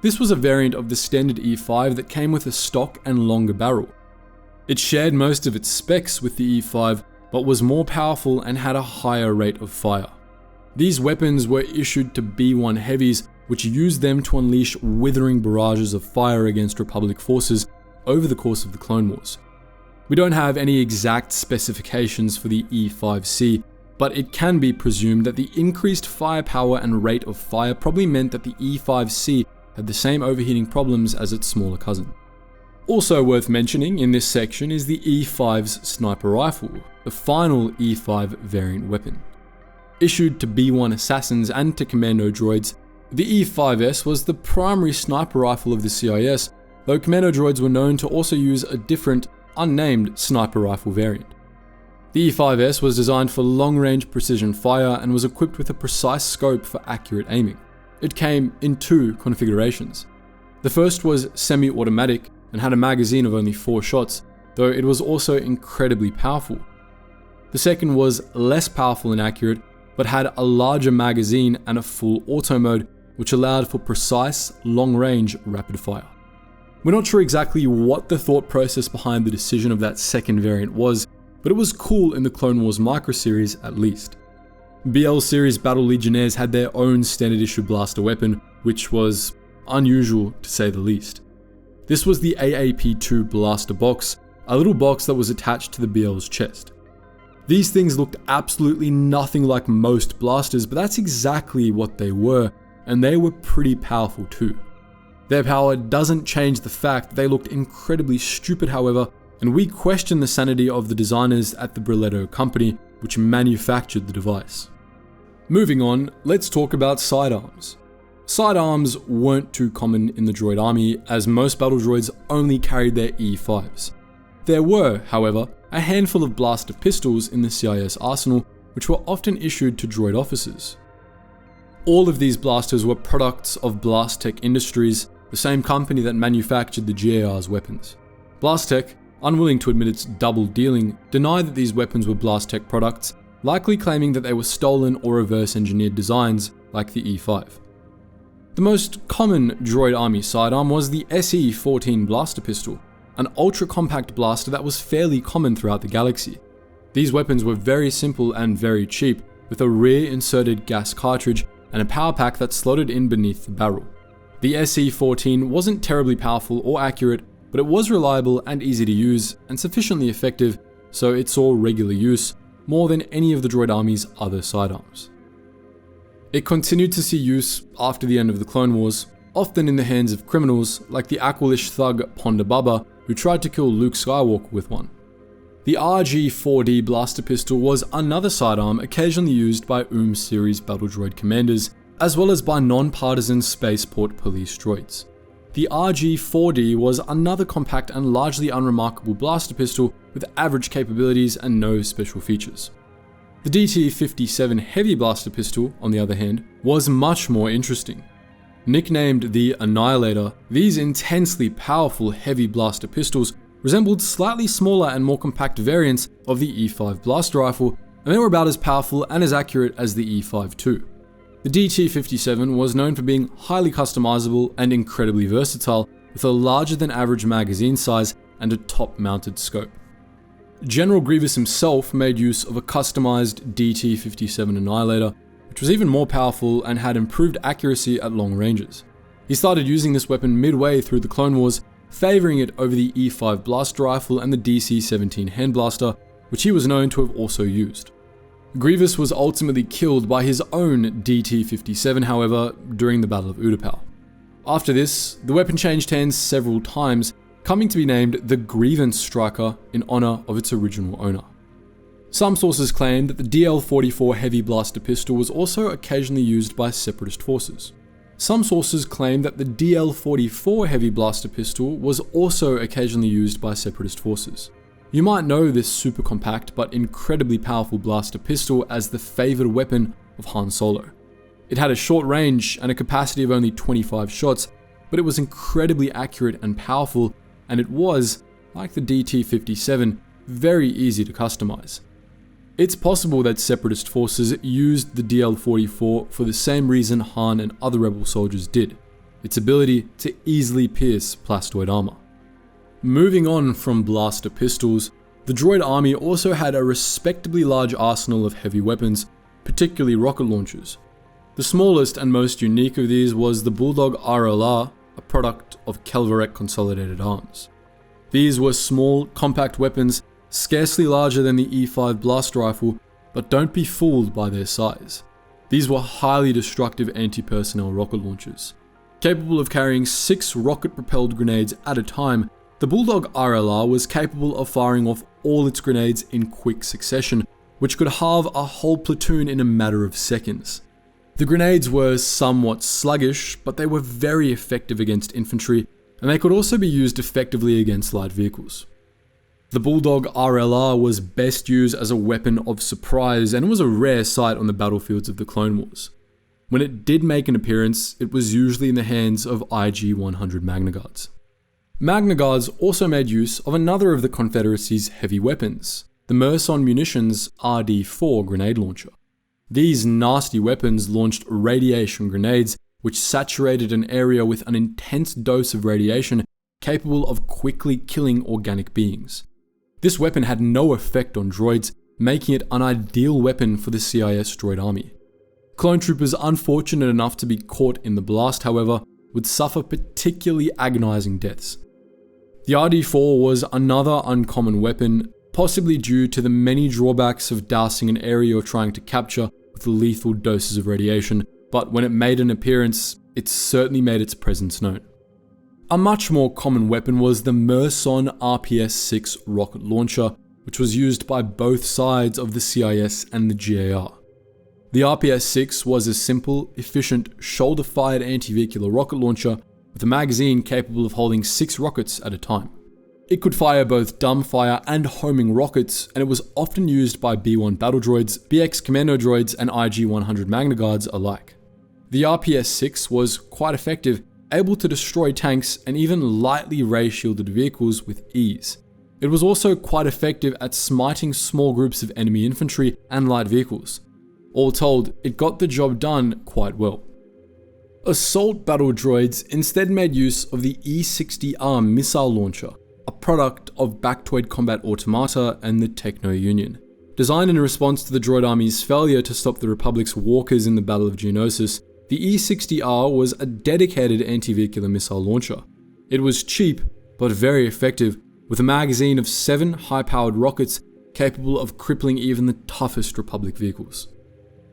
This was a variant of the standard E5 that came with a stock and longer barrel. It shared most of its specs with the E5, but was more powerful and had a higher rate of fire. These weapons were issued to B1 heavies, which used them to unleash withering barrages of fire against Republic forces over the course of the Clone Wars. We don't have any exact specifications for the E5C, but it can be presumed that the increased firepower and rate of fire probably meant that the E5C had the same overheating problems as its smaller cousin. Also worth mentioning in this section is the E5's sniper rifle, the final E5 variant weapon. Issued to B1 assassins and to commando droids, the E5S was the primary sniper rifle of the CIS, though commando droids were known to also use a different, unnamed sniper rifle variant. The E5S was designed for long-range precision fire and was equipped with a precise scope for accurate aiming. It came in two configurations. The first was semi-automatic and had a magazine of only 4 shots, though it was also incredibly powerful. The second was less powerful and accurate, but had a larger magazine and a full auto mode, which allowed for precise, long-range rapid fire. We're not sure exactly what the thought process behind the decision of that second variant was, but it was cool in the Clone Wars micro-series at least. BL series Battle Legionnaires had their own standard issue blaster weapon, which was unusual to say the least. This was the AAP-2 blaster box, a little box that was attached to the BL's chest. These things looked absolutely nothing like most blasters, but that's exactly what they were, and they were pretty powerful too. Their power doesn't change the fact that they looked incredibly stupid, however, and we question the sanity of the designers at the Briletto company, which manufactured the device. Moving on, let's talk about sidearms. Sidearms weren't too common in the Droid Army, as most battle droids only carried their E5s. There were, however, a handful of blaster pistols in the CIS arsenal, which were often issued to droid officers. All of these blasters were products of Blastech Industries, the same company that manufactured the GAR's weapons. Blastech, unwilling to admit its double dealing, denied that these weapons were Blastech products, likely claiming that they were stolen or reverse-engineered designs like the E5. The most common Droid Army sidearm was the SE-14 blaster pistol, an ultra-compact blaster that was fairly common throughout the galaxy. These weapons were very simple and very cheap, with a rear-inserted gas cartridge and a power pack that slotted in beneath the barrel. The SE-14 wasn't terribly powerful or accurate, but it was reliable and easy to use, and sufficiently effective, so it saw regular use, more than any of the Droid Army's other sidearms. It continued to see use after the end of the Clone Wars, often in the hands of criminals like the Aqualish thug Ponda Baba, who tried to kill Luke Skywalker with one. The RG-4D blaster pistol was another sidearm occasionally used by series battle droid commanders, as well as by non-partisan spaceport police droids. The RG-4D was another compact and largely unremarkable blaster pistol with average capabilities and no special features. The DT-57 heavy blaster pistol, on the other hand, was much more interesting. Nicknamed the Annihilator, these intensely powerful heavy blaster pistols resembled slightly smaller and more compact variants of the E5 blaster rifle, and they were about as powerful and as accurate as the E5 too. The DT-57 was known for being highly customizable and incredibly versatile, with a larger than average magazine size and a top-mounted scope. General Grievous himself made use of a customized DT-57 Annihilator, which was even more powerful and had improved accuracy at long ranges. He started using this weapon midway through the Clone Wars, favoring it over the E5 blaster rifle and the DC-17 hand blaster, which he was known to have also used. Grievous was ultimately killed by his own DT-57, however, during the Battle of Utapau. After this, the weapon changed hands several times, coming to be named the Grievance Striker in honor of its original owner. Some sources claim that the DL-44 heavy blaster pistol was also occasionally used by separatist forces. Some sources claim that the DL-44 heavy blaster pistol was also occasionally used by separatist forces. You might know this super compact but incredibly powerful blaster pistol as the favoured weapon of Han Solo. It had a short range and a capacity of only 25 shots, but it was incredibly accurate and powerful, and it was, like the DT-57, very easy to customize. It's possible that separatist forces used the DL-44 for the same reason Han and other rebel soldiers did, its ability to easily pierce plastoid armor. Moving on from blaster pistols, the Droid Army also had a respectably large arsenal of heavy weapons, particularly rocket launchers. The smallest and most unique of these was the Bulldog RLR, a product of Kelvarek Consolidated Arms. These were small, compact weapons, scarcely larger than the E5 blaster rifle, but don't be fooled by their size. These were highly destructive anti-personnel rocket launchers. Capable of carrying 6 rocket-propelled grenades at a time, the Bulldog RLR was capable of firing off all its grenades in quick succession, which could halve a whole platoon in a matter of seconds. The grenades were somewhat sluggish, but they were very effective against infantry, and they could also be used effectively against light vehicles. The Bulldog RLR was best used as a weapon of surprise, and it was a rare sight on the battlefields of the Clone Wars. When it did make an appearance, it was usually in the hands of IG-100 Magna Guards. Magna Guards also made use of another of the Confederacy's heavy weapons, the Merson Munitions RD-4 grenade launcher. These nasty weapons launched radiation grenades which saturated an area with an intense dose of radiation capable of quickly killing organic beings. This weapon had no effect on droids, making it an ideal weapon for the CIS droid army. Clone troopers unfortunate enough to be caught in the blast, however, would suffer particularly agonizing deaths. The RD-4 was another uncommon weapon, possibly due to the many drawbacks of dousing an area you're trying to capture with lethal doses of radiation, but when it made an appearance, it certainly made its presence known. A much more common weapon was the Merson RPS-6 rocket launcher, which was used by both sides of the CIS and the GAR. The RPS-6 was a simple, efficient, shoulder-fired anti-vehicular rocket launcher with a magazine capable of holding 6 rockets at a time. It could fire both dumbfire and homing rockets, and it was often used by B-1 battle droids, BX commando droids, and IG-100 Magna Guards alike. The RPS-6 was quite effective, able to destroy tanks and even lightly ray-shielded vehicles with ease. It was also quite effective at smiting small groups of enemy infantry and light vehicles. All told, it got the job done quite well. Assault battle droids instead made use of the E-60R missile launcher, a product of Bactoid Combat Automata and the Techno Union. Designed in response to the Droid Army's failure to stop the Republic's Walkers in the Battle of Geonosis, the E-60R was a dedicated anti-vehicular missile launcher. It was cheap, but very effective, with a magazine of 7 high-powered rockets capable of crippling even the toughest Republic vehicles.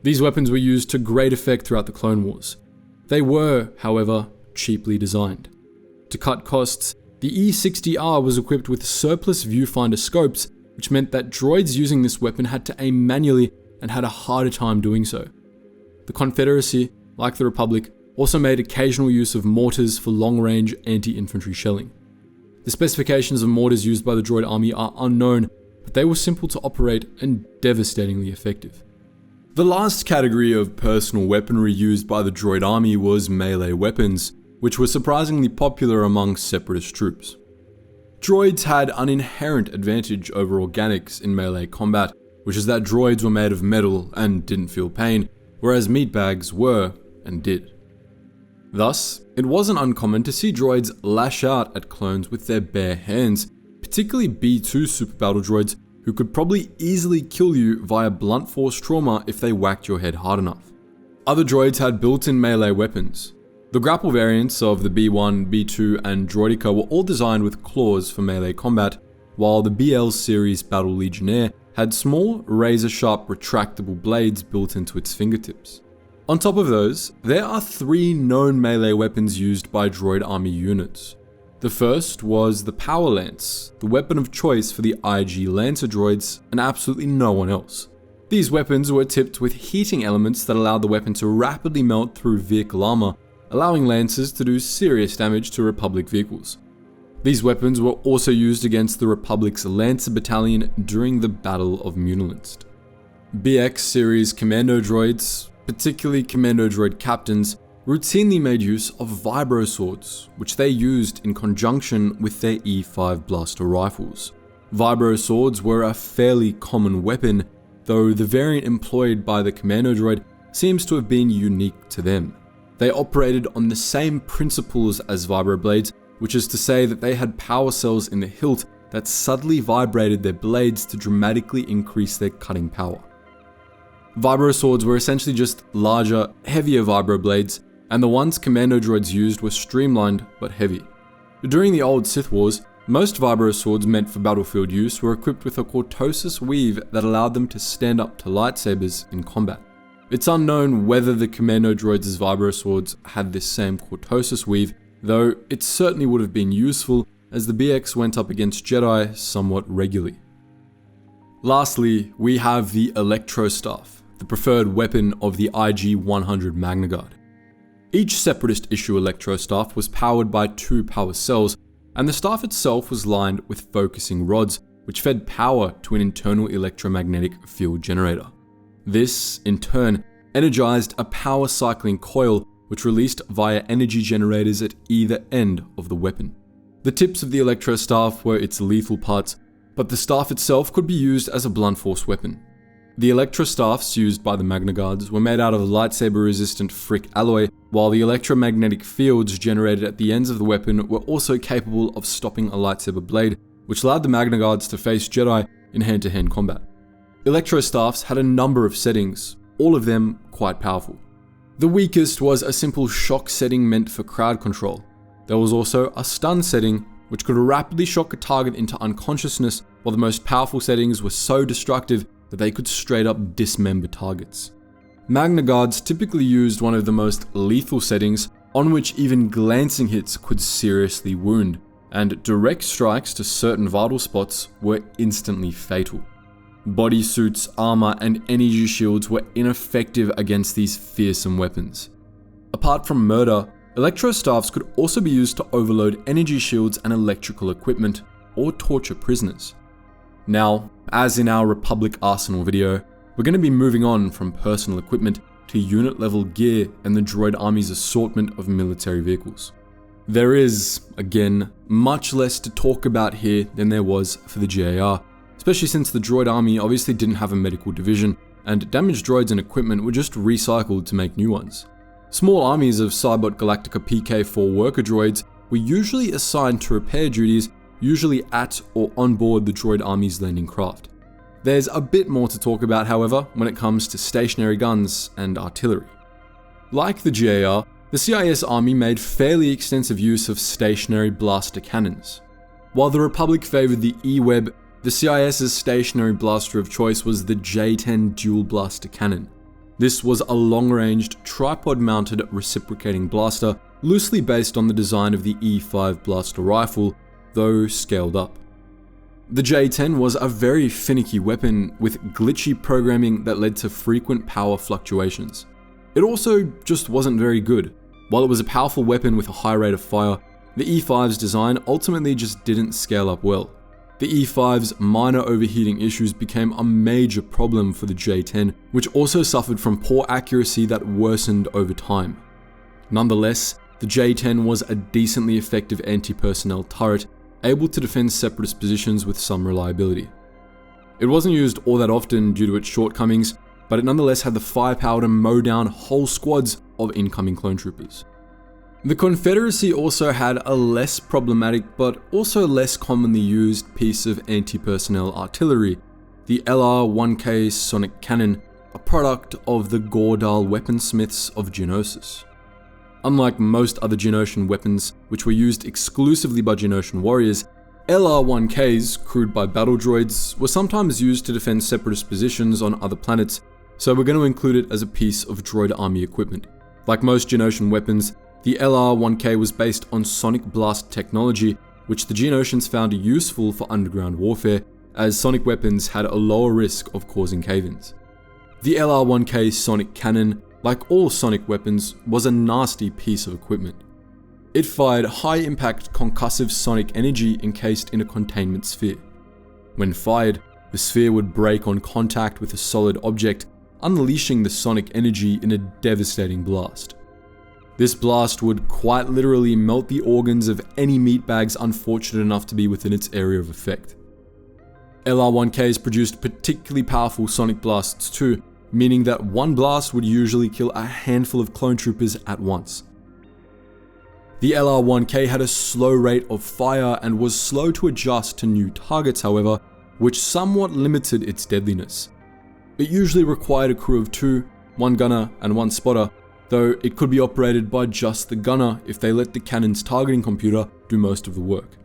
These weapons were used to great effect throughout the Clone Wars. They were, however, cheaply designed. To cut costs, the E-60R was equipped with surplus viewfinder scopes, which meant that droids using this weapon had to aim manually and had a harder time doing so. The Confederacy, like the Republic, also made occasional use of mortars for long-range anti-infantry shelling. The specifications of mortars used by the Droid Army are unknown, but they were simple to operate and devastatingly effective. The last category of personal weaponry used by the Droid Army was melee weapons, which were surprisingly popular among separatist troops. Droids had an inherent advantage over organics in melee combat, which is that droids were made of metal and didn't feel pain, whereas meatbags were and did. Thus, it wasn't uncommon to see droids lash out at clones with their bare hands, particularly B2 super battle droids who could probably easily kill you via blunt force trauma if they whacked your head hard enough. Other droids had built-in melee weapons. The grapple variants of the B1, B2, and Droideka were all designed with claws for melee combat, while the BL series Battle Legionnaire had small, razor-sharp retractable blades built into its fingertips. On top of those, there are 3 known melee weapons used by Droid Army units. The first was the Power Lance, the weapon of choice for the IG Lancer droids and absolutely no one else. These weapons were tipped with heating elements that allowed the weapon to rapidly melt through vehicle armor, allowing Lancers to do serious damage to Republic vehicles. These weapons were also used against the Republic's Lancer Battalion during the Battle of Munilinst. BX series commando droids, particularly commando droid captains, routinely made use of vibro swords, which they used in conjunction with their E5 blaster rifles. Vibro swords were a fairly common weapon, though the variant employed by the commando droid seems to have been unique to them. They operated on the same principles as vibroblades, which is to say that they had power cells in the hilt that subtly vibrated their blades to dramatically increase their cutting power. Vibro swords were essentially just larger, heavier vibroblades, and the ones commando droids used were streamlined but heavy. During the old Sith Wars, most vibro swords meant for battlefield use were equipped with a cortosis weave that allowed them to stand up to lightsabers in combat. It's unknown whether the commando droids' vibro swords had this same cortosis weave, though it certainly would have been useful as the BX went up against Jedi somewhat regularly. Lastly, we have the Electro Staff, the preferred weapon of the IG-100 Magna Guard. Each Separatist issue Electro Staff was powered by 2 power cells, and the staff itself was lined with focusing rods, which fed power to an internal electromagnetic field generator. This, in turn, energized a power cycling coil which released via energy generators at either end of the weapon. The tips of the Electro Staff were its lethal parts, but the staff itself could be used as a blunt force weapon. The electrostaffs used by the Magna Guards were made out of lightsaber-resistant Frick alloy, while the electromagnetic fields generated at the ends of the weapon were also capable of stopping a lightsaber blade, which allowed the Magna Guards to face Jedi in hand-to-hand combat. Electrostaffs had a number of settings, all of them quite powerful. The weakest was a simple shock setting meant for crowd control. There was also a stun setting, which could rapidly shock a target into unconsciousness, while the most powerful settings were so destructive that they could straight up dismember targets. Magna Guards typically used one of the most lethal settings, on which even glancing hits could seriously wound, and direct strikes to certain vital spots were instantly fatal. Bodysuits, armor, and energy shields were ineffective against these fearsome weapons. Apart from murder, electrostaffs could also be used to overload energy shields and electrical equipment, or torture prisoners. Now, as in our Republic Arsenal video, we're going to be moving on from personal equipment to unit level gear and the Droid Army's assortment of military vehicles. There is, again, much less to talk about here than there was for the GAR, especially since the Droid Army obviously didn't have a medical division, and damaged droids and equipment were just recycled to make new ones. Small armies of Cybot Galactica PK-4 worker droids were usually assigned to repair duties, usually at or on board the Droid Army's landing craft. There's a bit more to talk about, however, when it comes to stationary guns and artillery. Like the GAR, the CIS Army made fairly extensive use of stationary blaster cannons. While the Republic favored the E-Web, the CIS's stationary blaster of choice was the J-10 dual blaster cannon. This was a long-ranged, tripod-mounted reciprocating blaster, loosely based on the design of the E5 blaster rifle, though scaled up. The J-10 was a very finicky weapon with glitchy programming that led to frequent power fluctuations. It also just wasn't very good. While it was a powerful weapon with a high rate of fire, the E5's design ultimately just didn't scale up well. The E5's minor overheating issues became a major problem for the J-10, which also suffered from poor accuracy that worsened over time. Nonetheless, the J-10 was a decently effective anti-personnel turret, able to defend separatist positions with some reliability. It wasn't used all that often due to its shortcomings, but it nonetheless had the firepower to mow down whole squads of incoming clone troopers. The Confederacy also had a less problematic but also less commonly used piece of anti-personnel artillery, the LR-1K Sonic Cannon, a product of the Gordal weaponsmiths of Geonosis. Unlike most other Geonosian weapons, which were used exclusively by Geonosian warriors, LR-1Ks, crewed by battle droids, were sometimes used to defend separatist positions on other planets, so we're going to include it as a piece of Droid Army equipment. Like most Geonosian weapons, the LR-1K was based on sonic blast technology, which the Geonosians found useful for underground warfare, as sonic weapons had a lower risk of causing cave-ins. The LR-1K Sonic Cannon, like all sonic weapons, was a nasty piece of equipment. It fired high-impact concussive sonic energy encased in a containment sphere. When fired, the sphere would break on contact with a solid object, unleashing the sonic energy in a devastating blast. This blast would quite literally melt the organs of any meatbags unfortunate enough to be within its area of effect. LR-1Ks produced particularly powerful sonic blasts too, meaning that one blast would usually kill a handful of clone troopers at once. The LR-1K had a slow rate of fire and was slow to adjust to new targets, however, which somewhat limited its deadliness. It usually required a crew of 2, 1 gunner and 1 spotter, though it could be operated by just the gunner if they let the cannon's targeting computer do most of the work.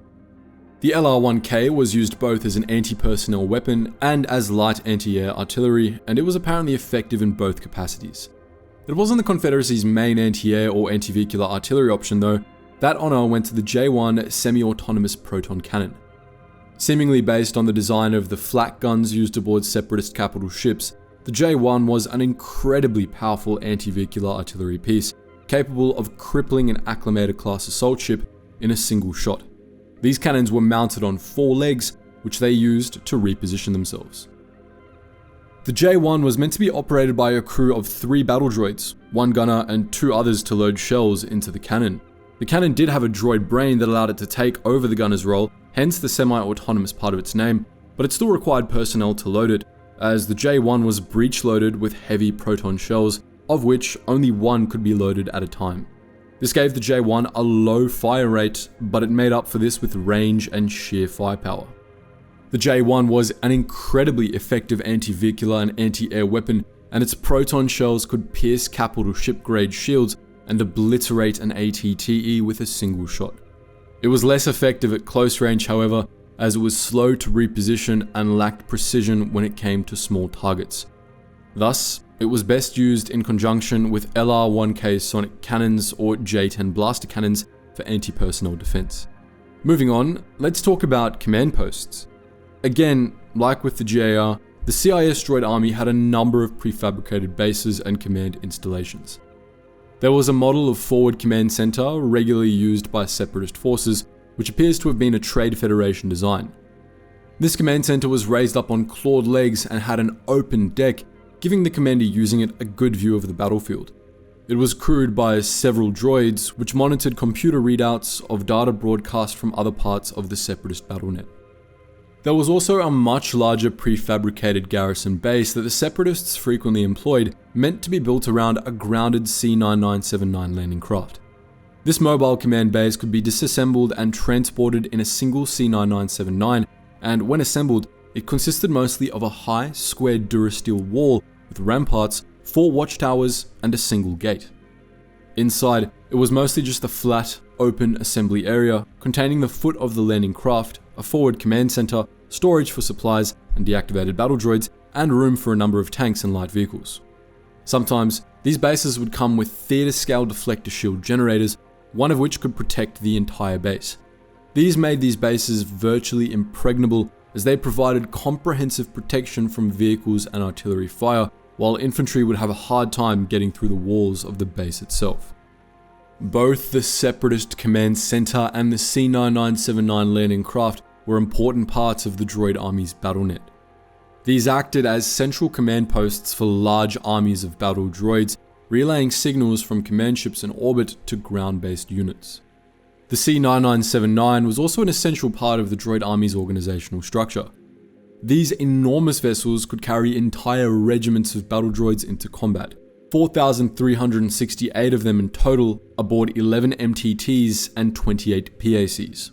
The LR-1K was used both as an anti-personnel weapon and as light anti-air artillery, and it was apparently effective in both capacities. It wasn't the Confederacy's main anti-air or anti-vehicular artillery option though. That honor went to the J1 semi-autonomous proton cannon. Seemingly based on the design of the flak guns used aboard separatist capital ships, the J1 was an incredibly powerful anti-vehicular artillery piece, capable of crippling an Acclamator-class assault ship in a single shot. These cannons were mounted on 4 legs, which they used to reposition themselves. The J1 was meant to be operated by a crew of 3 battle droids, 1 gunner and 2 others to load shells into the cannon. The cannon did have a droid brain that allowed it to take over the gunner's role, hence the semi-autonomous part of its name, but it still required personnel to load it, as the J1 was breech-loaded with heavy proton shells, of which only one could be loaded at a time. This gave the J1 a low fire rate, but it made up for this with range and sheer firepower. The J1 was an incredibly effective anti-vehicular and anti-air weapon, and its proton shells could pierce capital ship-grade shields and obliterate an ATTE with a single shot. It was less effective at close range, however, as it was slow to reposition and lacked precision when it came to small targets. Thus, it was best used in conjunction with LR-1K sonic cannons or J-10 blaster cannons for anti-personnel defense. Moving on, let's talk about command posts. Again, like with the GAR, the CIS Droid Army had a number of prefabricated bases and command installations. There was a model of Forward Command Center regularly used by separatist forces, which appears to have been a Trade Federation design. This command center was raised up on clawed legs and had an open deck, giving the commander using it a good view of the battlefield. It was crewed by several droids, which monitored computer readouts of data broadcast from other parts of the separatist battlenet. There was also a much larger prefabricated garrison base that the separatists frequently employed, meant to be built around a grounded C-9979 landing craft. This mobile command base could be disassembled and transported in a single C-9979, and when assembled, it consisted mostly of a high, square Durasteel wall with ramparts, 4 watchtowers, and a single gate. Inside, it was mostly just a flat, open assembly area containing the foot of the landing craft, a forward command center, storage for supplies and deactivated battle droids, and room for a number of tanks and light vehicles. Sometimes, these bases would come with theater-scale deflector shield generators, one of which could protect the entire base. These made these bases virtually impregnable, as they provided comprehensive protection from vehicles and artillery fire, while infantry would have a hard time getting through the walls of the base itself. Both the Separatist Command Center and the C-9979 landing craft were important parts of the Droid Army's battlenet. These acted as central command posts for large armies of battle droids, relaying signals from command ships in orbit to ground-based units. The C-9979 was also an essential part of the Droid Army's organizational structure. These enormous vessels could carry entire regiments of battle droids into combat, 4,368 of them in total, aboard 11 MTTs and 28 PACs.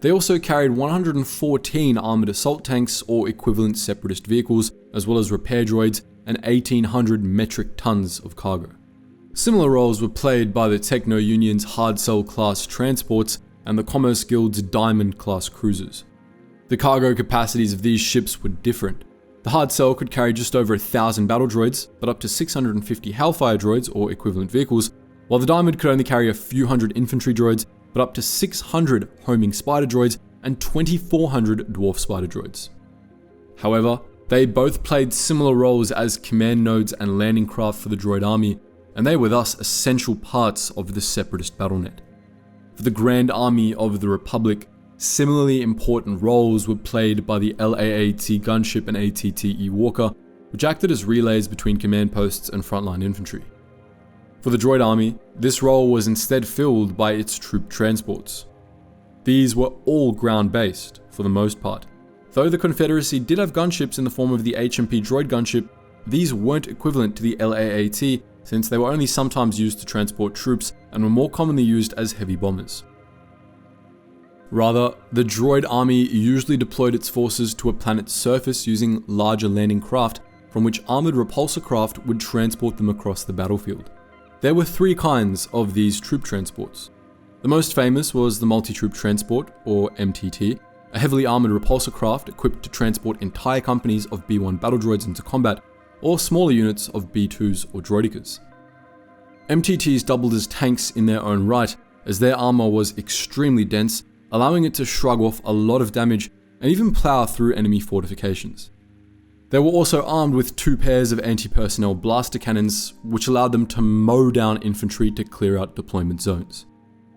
They also carried 114 armored assault tanks or equivalent separatist vehicles, as well as repair droids and 1,800 metric tons of cargo. Similar roles were played by the Techno Union's Hard Cell class transports and the Commerce Guild's Diamond class cruisers. The cargo capacities of these ships were different. The Hard Cell could carry just over 1,000 battle droids, but up to 650 Hellfire droids or equivalent vehicles, while the Diamond could only carry a few hundred infantry droids, but up to 600 homing spider droids and 2,400 dwarf spider droids. However, they both played similar roles as command nodes and landing craft for the Droid Army, and they were thus essential parts of the Separatist battlenet. For the Grand Army of the Republic, similarly important roles were played by the LAAT gunship and ATTE Walker, which acted as relays between command posts and frontline infantry. For the Droid Army, this role was instead filled by its troop transports. These were all ground-based, for the most part. Though the Confederacy did have gunships in the form of the HMP Droid gunship, these weren't equivalent to the LAAT, since they were only sometimes used to transport troops and were more commonly used as heavy bombers. Rather, the Droid Army usually deployed its forces to a planet's surface using larger landing craft, from which armored repulsor craft would transport them across the battlefield. There were 3 kinds of these troop transports. The most famous was the Multi-Troop Transport, or MTT, a heavily armored repulsor craft equipped to transport entire companies of B-1 battle droids into combat, or smaller units of B-2s or droidicas. MTTs doubled as tanks in their own right, as their armor was extremely dense, allowing it to shrug off a lot of damage and even plow through enemy fortifications. They were also armed with 2 pairs of anti-personnel blaster cannons, which allowed them to mow down infantry to clear out deployment zones.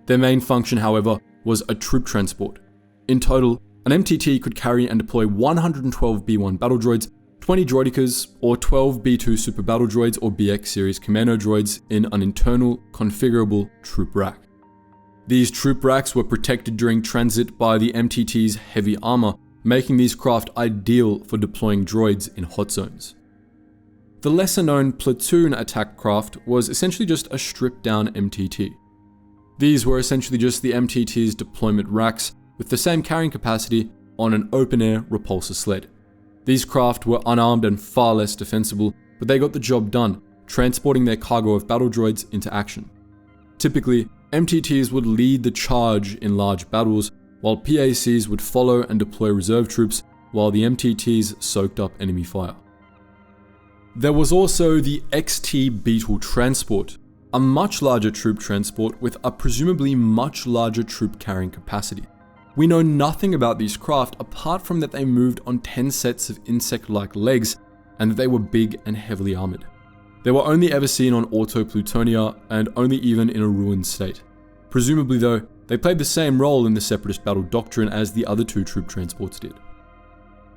Their main function, however, was a troop transport. In total, an MTT could carry and deploy 112 B-1 battle droids, 20 droidicas, or 12 B-2 super battle droids or BX series commando droids in an internal, configurable troop rack. These troop racks were protected during transit by the MTT's heavy armor, making these craft ideal for deploying droids in hot zones. The lesser known platoon attack craft was essentially just a stripped down MTT. These were essentially just the MTT's deployment racks with the same carrying capacity on an open air repulsor sled. These craft were unarmed and far less defensible, but they got the job done, transporting their cargo of battle droids into action. Typically, MTTs would lead the charge in large battles, while PACs would follow and deploy reserve troops while the MTTs soaked up enemy fire. There was also the XT Beetle Transport, a much larger troop transport with a presumably much larger troop carrying capacity. We know nothing about these craft apart from that they moved on 10 sets of insect-like legs and that they were big and heavily armored. They were only ever seen on Auto Plutonia and only even in a ruined state. Presumably though, they played the same role in the Separatist battle doctrine as the other two troop transports did.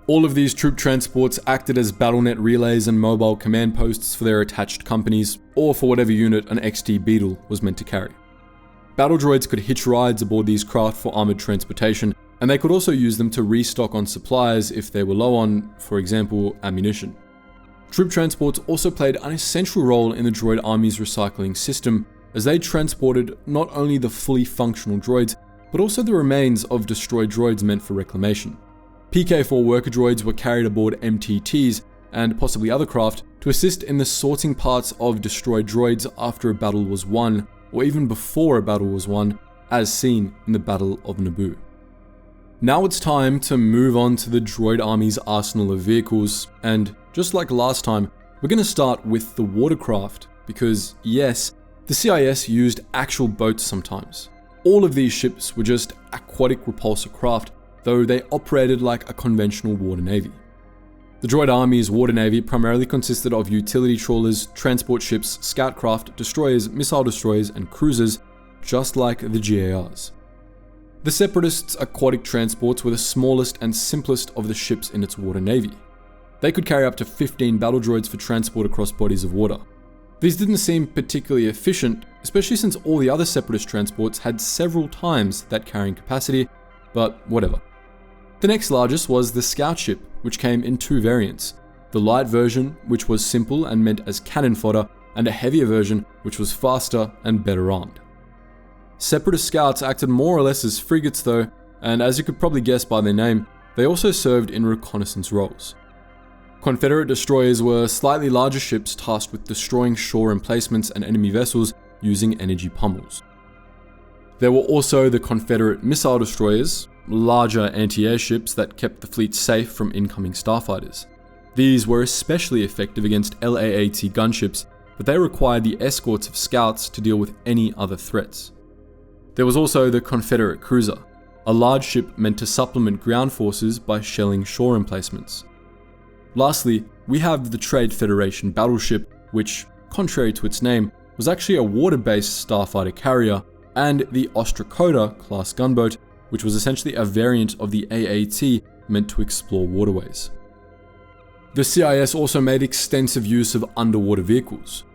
All of these troop transports acted as BattleNet relays and mobile command posts for their attached companies, or for whatever unit an XT Beetle was meant to carry. Battle droids could hitch rides aboard these craft for armored transportation, and they could also use them to restock on supplies if they were low on, for example, ammunition. Troop transports also played an essential role in the Droid Army's recycling system, as they transported not only the fully functional droids, but also the remains of destroyed droids meant for reclamation. PK-4 worker droids were carried aboard MTTs and possibly other craft to assist in the sorting parts of destroyed droids after a battle was won, or even before a battle was won, as seen in the Battle of Naboo. Now it's time to move on to the Droid Army's arsenal of vehicles, and just like last time, we're going to start with the Watercraft, because yes, the CIS used actual boats sometimes. All of these ships were just aquatic repulsor craft, though they operated like a conventional water navy. The Droid Army's water navy primarily consisted of utility trawlers, transport ships, scout craft, destroyers, missile destroyers, and cruisers, just like the GARs. The Separatists' aquatic transports were the smallest and simplest of the ships in its water navy. They could carry up to 15 battle droids for transport across bodies of water. These didn't seem particularly efficient, especially since all the other Separatist transports had several times that carrying capacity, but whatever. The next largest was the scout ship, which came in two variants. The light version, which was simple and meant as cannon fodder, and a heavier version, which was faster and better armed. Separatist scouts acted more or less as frigates though, and as you could probably guess by their name, they also served in reconnaissance roles. Confederate destroyers were slightly larger ships tasked with destroying shore emplacements and enemy vessels using energy pummels. There were also the Confederate missile destroyers, larger anti-air ships that kept the fleet safe from incoming starfighters. These were especially effective against LAAT gunships, but they required the escorts of scouts to deal with any other threats. There was also the Confederate cruiser, a large ship meant to supplement ground forces by shelling shore emplacements. Lastly, we have the Trade Federation battleship, which, contrary to its name, was actually a water-based starfighter carrier, and the Ostrakoda class gunboat, which was essentially a variant of the AAT meant to explore waterways. The CIS also made extensive use of underwater vehicles.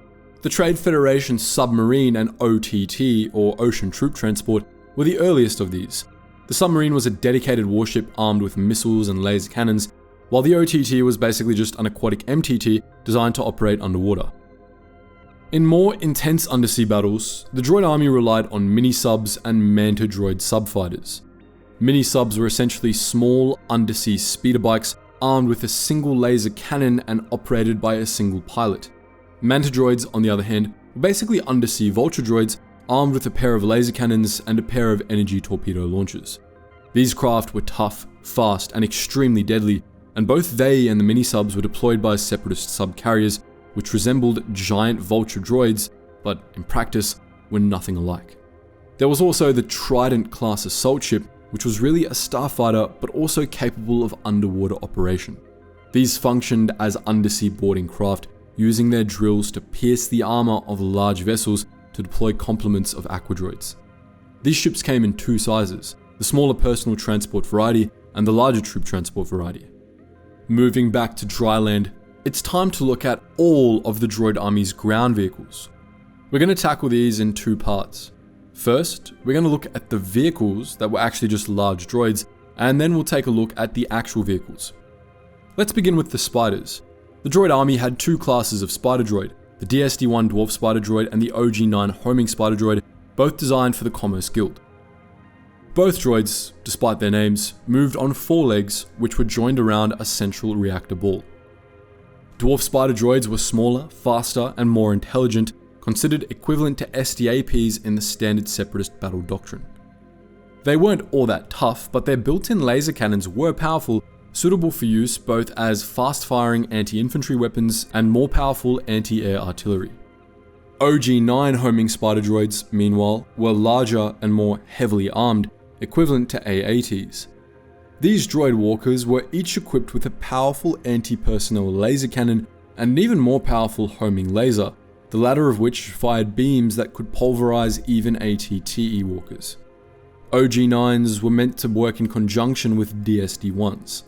The Trade Federation submarine and OTT, or Ocean Troop Transport, were the earliest of these. The submarine was a dedicated warship armed with missiles and laser cannons, while the OTT was basically just an aquatic MTT designed to operate underwater. In more intense undersea battles, the Droid Army relied on mini-subs and man-to-droid subfighters. Mini-subs were essentially small undersea speeder bikes armed with a single laser cannon and operated by a single pilot. Man-to-droids, on the other hand, were basically undersea vulture droids armed with a pair of laser cannons and a pair of energy torpedo launchers. These craft were tough, fast, and extremely deadly, and both they and the mini-subs were deployed by Separatist sub-carriers, which resembled giant vulture droids, but in practice were nothing alike. There was also the Trident class assault ship, which was really a starfighter but also capable of underwater operation. These functioned as undersea boarding craft, using their drills to pierce the armor of large vessels to deploy complements of aquadroids. These ships came in two sizes, the smaller personal transport variety and the larger troop transport variety. Moving back to dry land, it's time to look at all of the Droid Army's ground vehicles. We're going to tackle these in two parts. First, we're going to look at the vehicles that were actually just large droids, and then we'll take a look at the actual vehicles. Let's begin with the spiders. The Droid Army had two classes of spider droid, the DSD-1 Dwarf Spider Droid and the OG-9 Homing Spider Droid, both designed for the Commerce Guild. Both droids, despite their names, moved on four legs which were joined around a central reactor ball. Dwarf Spider Droids were smaller, faster, and more intelligent, considered equivalent to SDAPs in the standard Separatist battle doctrine. They weren't all that tough, but their built-in laser cannons were powerful, suitable for use both as fast-firing anti-infantry weapons and more powerful anti-air artillery. OG-9 Homing Spider Droids, meanwhile, were larger and more heavily armed, equivalent to A-80s. These Droid Walkers were each equipped with a powerful anti-personnel laser cannon and an even more powerful homing laser, the latter of which fired beams that could pulverize even AT-TE Walkers. OG-9s were meant to work in conjunction with DSD-1s.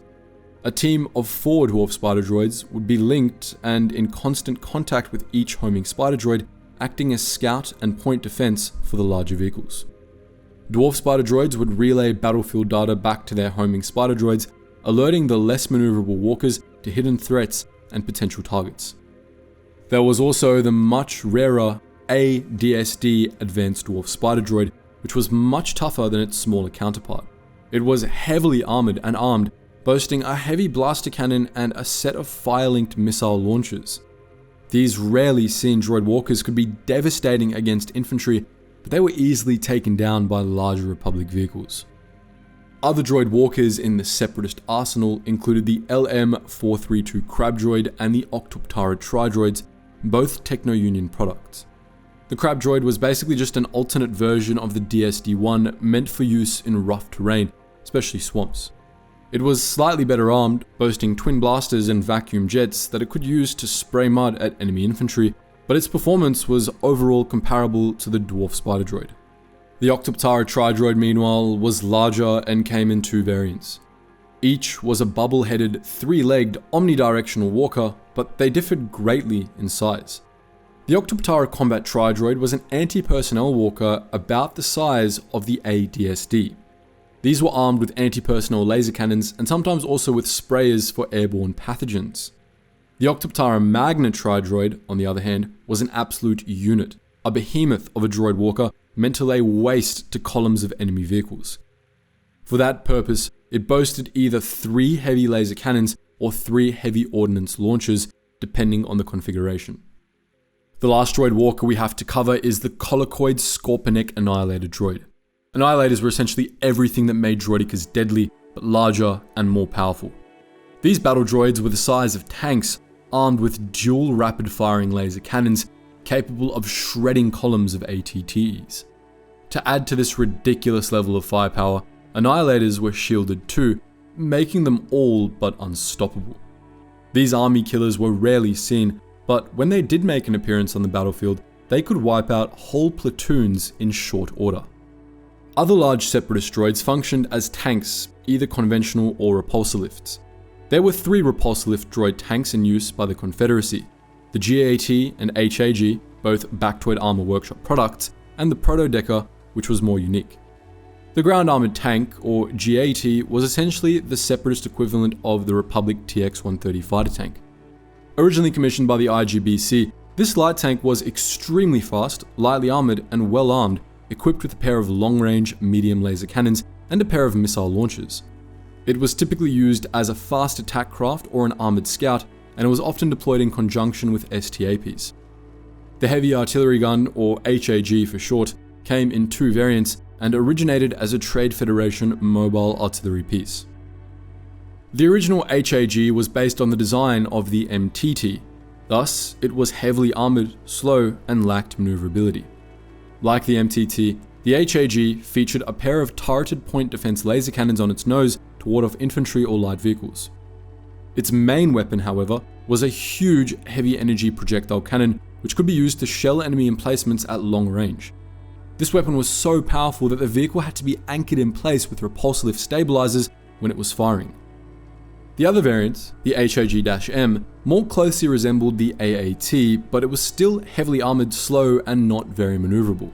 A team of 4 Dwarf Spider Droids would be linked and in constant contact with each homing Spider Droid, acting as scout and point defense for the larger vehicles. Dwarf Spider Droids would relay battlefield data back to their homing Spider Droids, alerting the less maneuverable walkers to hidden threats and potential targets. There was also the much rarer ADSD Advanced Dwarf Spider Droid, which was much tougher than its smaller counterpart. It was heavily armored and armed, boasting a heavy blaster cannon and a set of fire-linked missile launchers. These rarely seen Droid Walkers could be devastating against infantry, but they were easily taken down by larger Republic vehicles. Other Droid Walkers in the Separatist arsenal included the LM-432 Crab Droid and the Octoptara Tri-Droids, both Techno-Union products. The Crab Droid was basically just an alternate version of the DSD-1 meant for use in rough terrain, especially swamps. It was slightly better armed, boasting twin blasters and vacuum jets that it could use to spray mud at enemy infantry, but its performance was overall comparable to the Dwarf Spider Droid. The Octoptara Tri-Droid, meanwhile, was larger and came in 2 variants. Each was a bubble-headed, 3-legged, omnidirectional walker, but they differed greatly in size. The Octoptara Combat Tri-Droid was an anti-personnel walker about the size of the ADSD. These were armed with anti-personnel laser cannons and sometimes also with sprayers for airborne pathogens. The Octoptara Magna Tri-Droid, on the other hand, was an absolute unit, a behemoth of a droid walker meant to lay waste to columns of enemy vehicles. For that purpose, it boasted either 3 heavy laser cannons or 3 heavy ordnance launchers, depending on the configuration. The last droid walker we have to cover is the Colicoid Scorpionic Annihilator droid. Annihilators were essentially everything that made droidicas deadly, but larger and more powerful. These battle droids were the size of tanks, armed with dual rapid-firing laser cannons, capable of shredding columns of AT-TEs. To add to this ridiculous level of firepower, Annihilators were shielded too, making them all but unstoppable. These army killers were rarely seen, but when they did make an appearance on the battlefield, they could wipe out whole platoons in short order. Other large Separatist droids functioned as tanks, either conventional or repulsor lifts. There were 3 repulsor lift droid tanks in use by the Confederacy: the GAT and HAG, both Bactoid Armor Workshop products, and the Proto-Decker, which was more unique. The Ground Armored Tank, or GAT, was essentially the Separatist equivalent of the Republic TX-130 fighter tank. Originally commissioned by the IGBC, this light tank was extremely fast, lightly armored, and well armed, equipped with a pair of long-range medium laser cannons and a pair of missile launchers. It was typically used as a fast attack craft or an armored scout, and it was often deployed in conjunction with STAPs. The Heavy Artillery Gun, or HAG for short, came in 2 variants and originated as a Trade Federation mobile artillery piece. The original HAG was based on the design of the MTT, thus it was heavily armored, slow, and lacked maneuverability. Like the MTT, the HAG featured a pair of turreted point defense laser cannons on its nose to ward off infantry or light vehicles. Its main weapon, however, was a huge heavy energy projectile cannon which could be used to shell enemy emplacements at long range. This weapon was so powerful that the vehicle had to be anchored in place with repulsor lift stabilizers when it was firing. The other variant, the HAG-M, more closely resembled the AAT, but it was still heavily armored, slow, and not very maneuverable.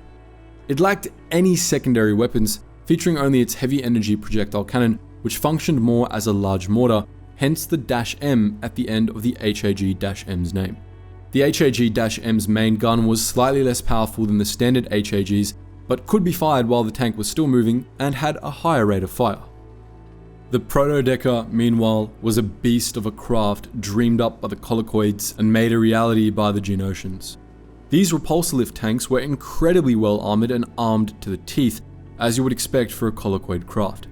It lacked any secondary weapons, featuring only its heavy energy projectile cannon, which functioned more as a large mortar, hence the -M at the end of the HAG-M's name. The HAG-M's main gun was slightly less powerful than the standard HAGs, but could be fired while the tank was still moving and had a higher rate of fire. The Proto-Decker, meanwhile, was a beast of a craft dreamed up by the Colicoids and made a reality by the Geonosians. These repulsor lift tanks were incredibly well armored and armed to the teeth, as you would expect for a Colicoid craft.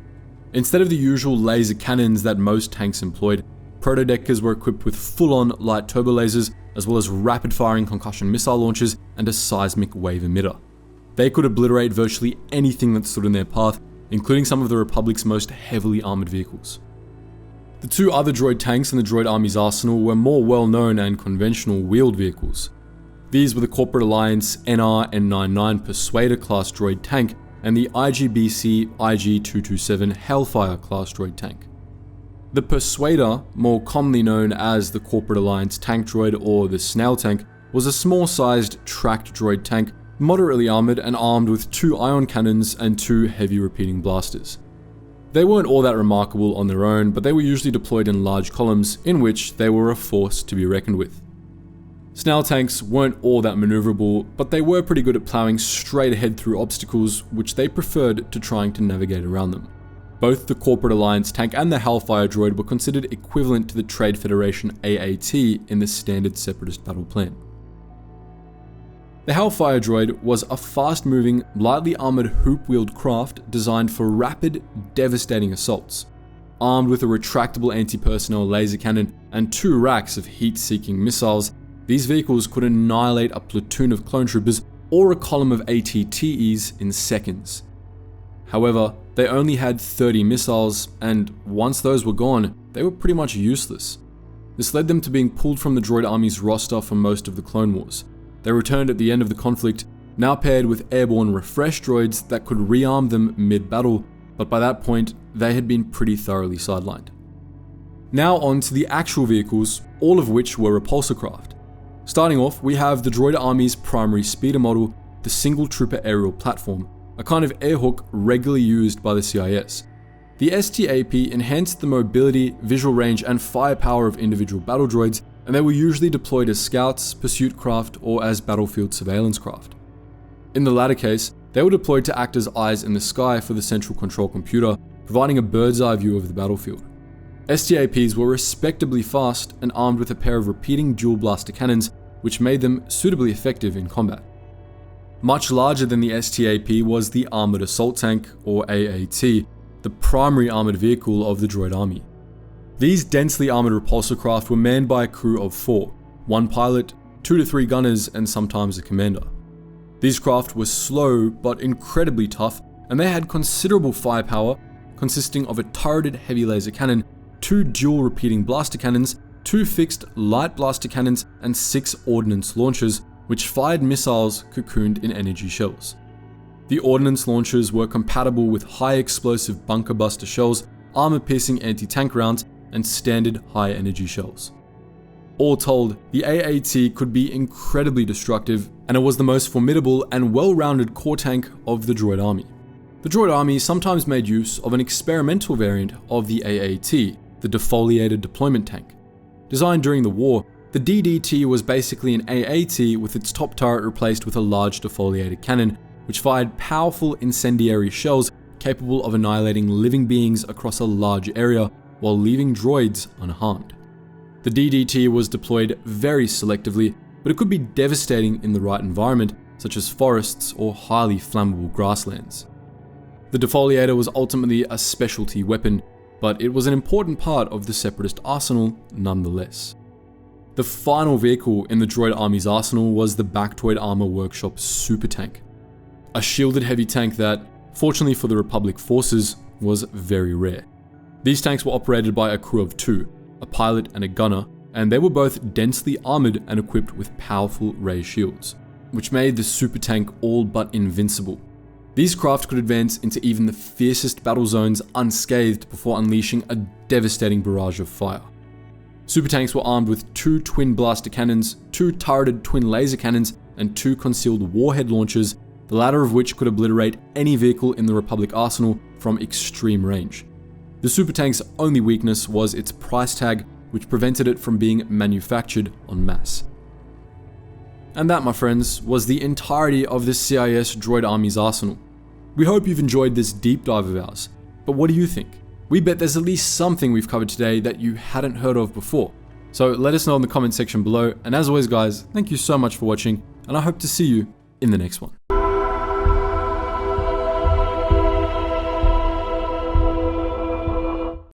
Instead of the usual laser cannons that most tanks employed, Proto-Deckers were equipped with full-on light turbo lasers, as well as rapid-firing concussion missile launchers and a seismic wave emitter. They could obliterate virtually anything that stood in their path, including some of the Republic's most heavily armored vehicles. The two other droid tanks in the Droid Army's arsenal were more well-known and conventional wheeled vehicles. These were the Corporate Alliance NR-N99 Persuader class droid tank and the IGBC IG-227 Hellfire class droid tank. The Persuader, more commonly known as the Corporate Alliance tank droid or the Snail tank, was a small-sized tracked droid tank, moderately armored and armed with 2 ion cannons and 2 heavy repeating blasters. They weren't all that remarkable on their own, but they were usually deployed in large columns, in which they were a force to be reckoned with. Snail tanks weren't all that maneuverable, but they were pretty good at ploughing straight ahead through obstacles, which they preferred to trying to navigate around them. Both the Corporate Alliance tank and the Hellfire droid were considered equivalent to the Trade Federation AAT in the standard Separatist battle plan. The Hellfire droid was a fast-moving, lightly armored hoop-wheeled craft designed for rapid, devastating assaults. Armed with a retractable anti-personnel laser cannon and 2 racks of heat-seeking missiles, these vehicles could annihilate a platoon of clone troopers or a column of ATTEs in seconds. However, they only had 30 missiles, and once those were gone, they were pretty much useless. This led them to being pulled from the Droid Army's roster for most of the Clone Wars. They returned at the end of the conflict, now paired with airborne refresh droids that could rearm them mid-battle, but by that point, they had been pretty thoroughly sidelined. Now on to the actual vehicles, all of which were repulsor craft. Starting off, we have the Droid Army's primary speeder model, the Single Trooper Aerial Platform, a kind of airhook regularly used by the CIS. The STAP enhanced the mobility, visual range, and firepower of individual battle droids, and they were usually deployed as scouts, pursuit craft, or as battlefield surveillance craft. In the latter case, they were deployed to act as eyes in the sky for the central control computer, providing a bird's eye view of the battlefield. STAPs were respectably fast and armed with a pair of repeating dual blaster cannons, which made them suitably effective in combat. Much larger than the STAP was the Armored Assault Tank, or AAT, the primary armored vehicle of the Droid Army. These densely armored repulsor craft were manned by a crew of 4, 1 pilot, 2 to 3 gunners, and sometimes a commander. These craft were slow but incredibly tough, and they had considerable firepower, consisting of a turreted heavy laser cannon, 2 dual repeating blaster cannons, 2 fixed light blaster cannons, and 6 ordnance launchers, which fired missiles cocooned in energy shells. The ordnance launchers were compatible with high explosive bunker buster shells, armor-piercing anti-tank rounds, and standard high-energy shells. All told, the AAT could be incredibly destructive, and it was the most formidable and well-rounded core tank of the Droid Army. The Droid Army sometimes made use of an experimental variant of the AAT, the defoliated deployment tank. Designed during the war, the DDT was basically an AAT with its top turret replaced with a large defoliated cannon, which fired powerful incendiary shells capable of annihilating living beings across a large area while leaving droids unharmed. The DDT was deployed very selectively, but it could be devastating in the right environment, such as forests or highly flammable grasslands. The defoliator was ultimately a specialty weapon, but it was an important part of the Separatist arsenal nonetheless. The final vehicle in the Droid Army's arsenal was the Bactoid Armor Workshop Super Tank, a shielded heavy tank that, fortunately for the Republic forces, was very rare. These tanks were operated by a crew of 2, a pilot and a gunner, and they were both densely armored and equipped with powerful ray shields, which made the super tank all but invincible. These craft could advance into even the fiercest battle zones unscathed before unleashing a devastating barrage of fire. Super tanks were armed with 2 twin blaster cannons, 2 turreted twin laser cannons, and 2 concealed warhead launchers, the latter of which could obliterate any vehicle in the Republic arsenal from extreme range. The super tank's only weakness was its price tag, which prevented it from being manufactured en masse. And that, my friends, was the entirety of the CIS Droid Army's arsenal. We hope you've enjoyed this deep dive of ours, but what do you think? We bet there's at least something we've covered today that you hadn't heard of before. So let us know in the comment section below, and as always guys, thank you so much for watching, and I hope to see you in the next one.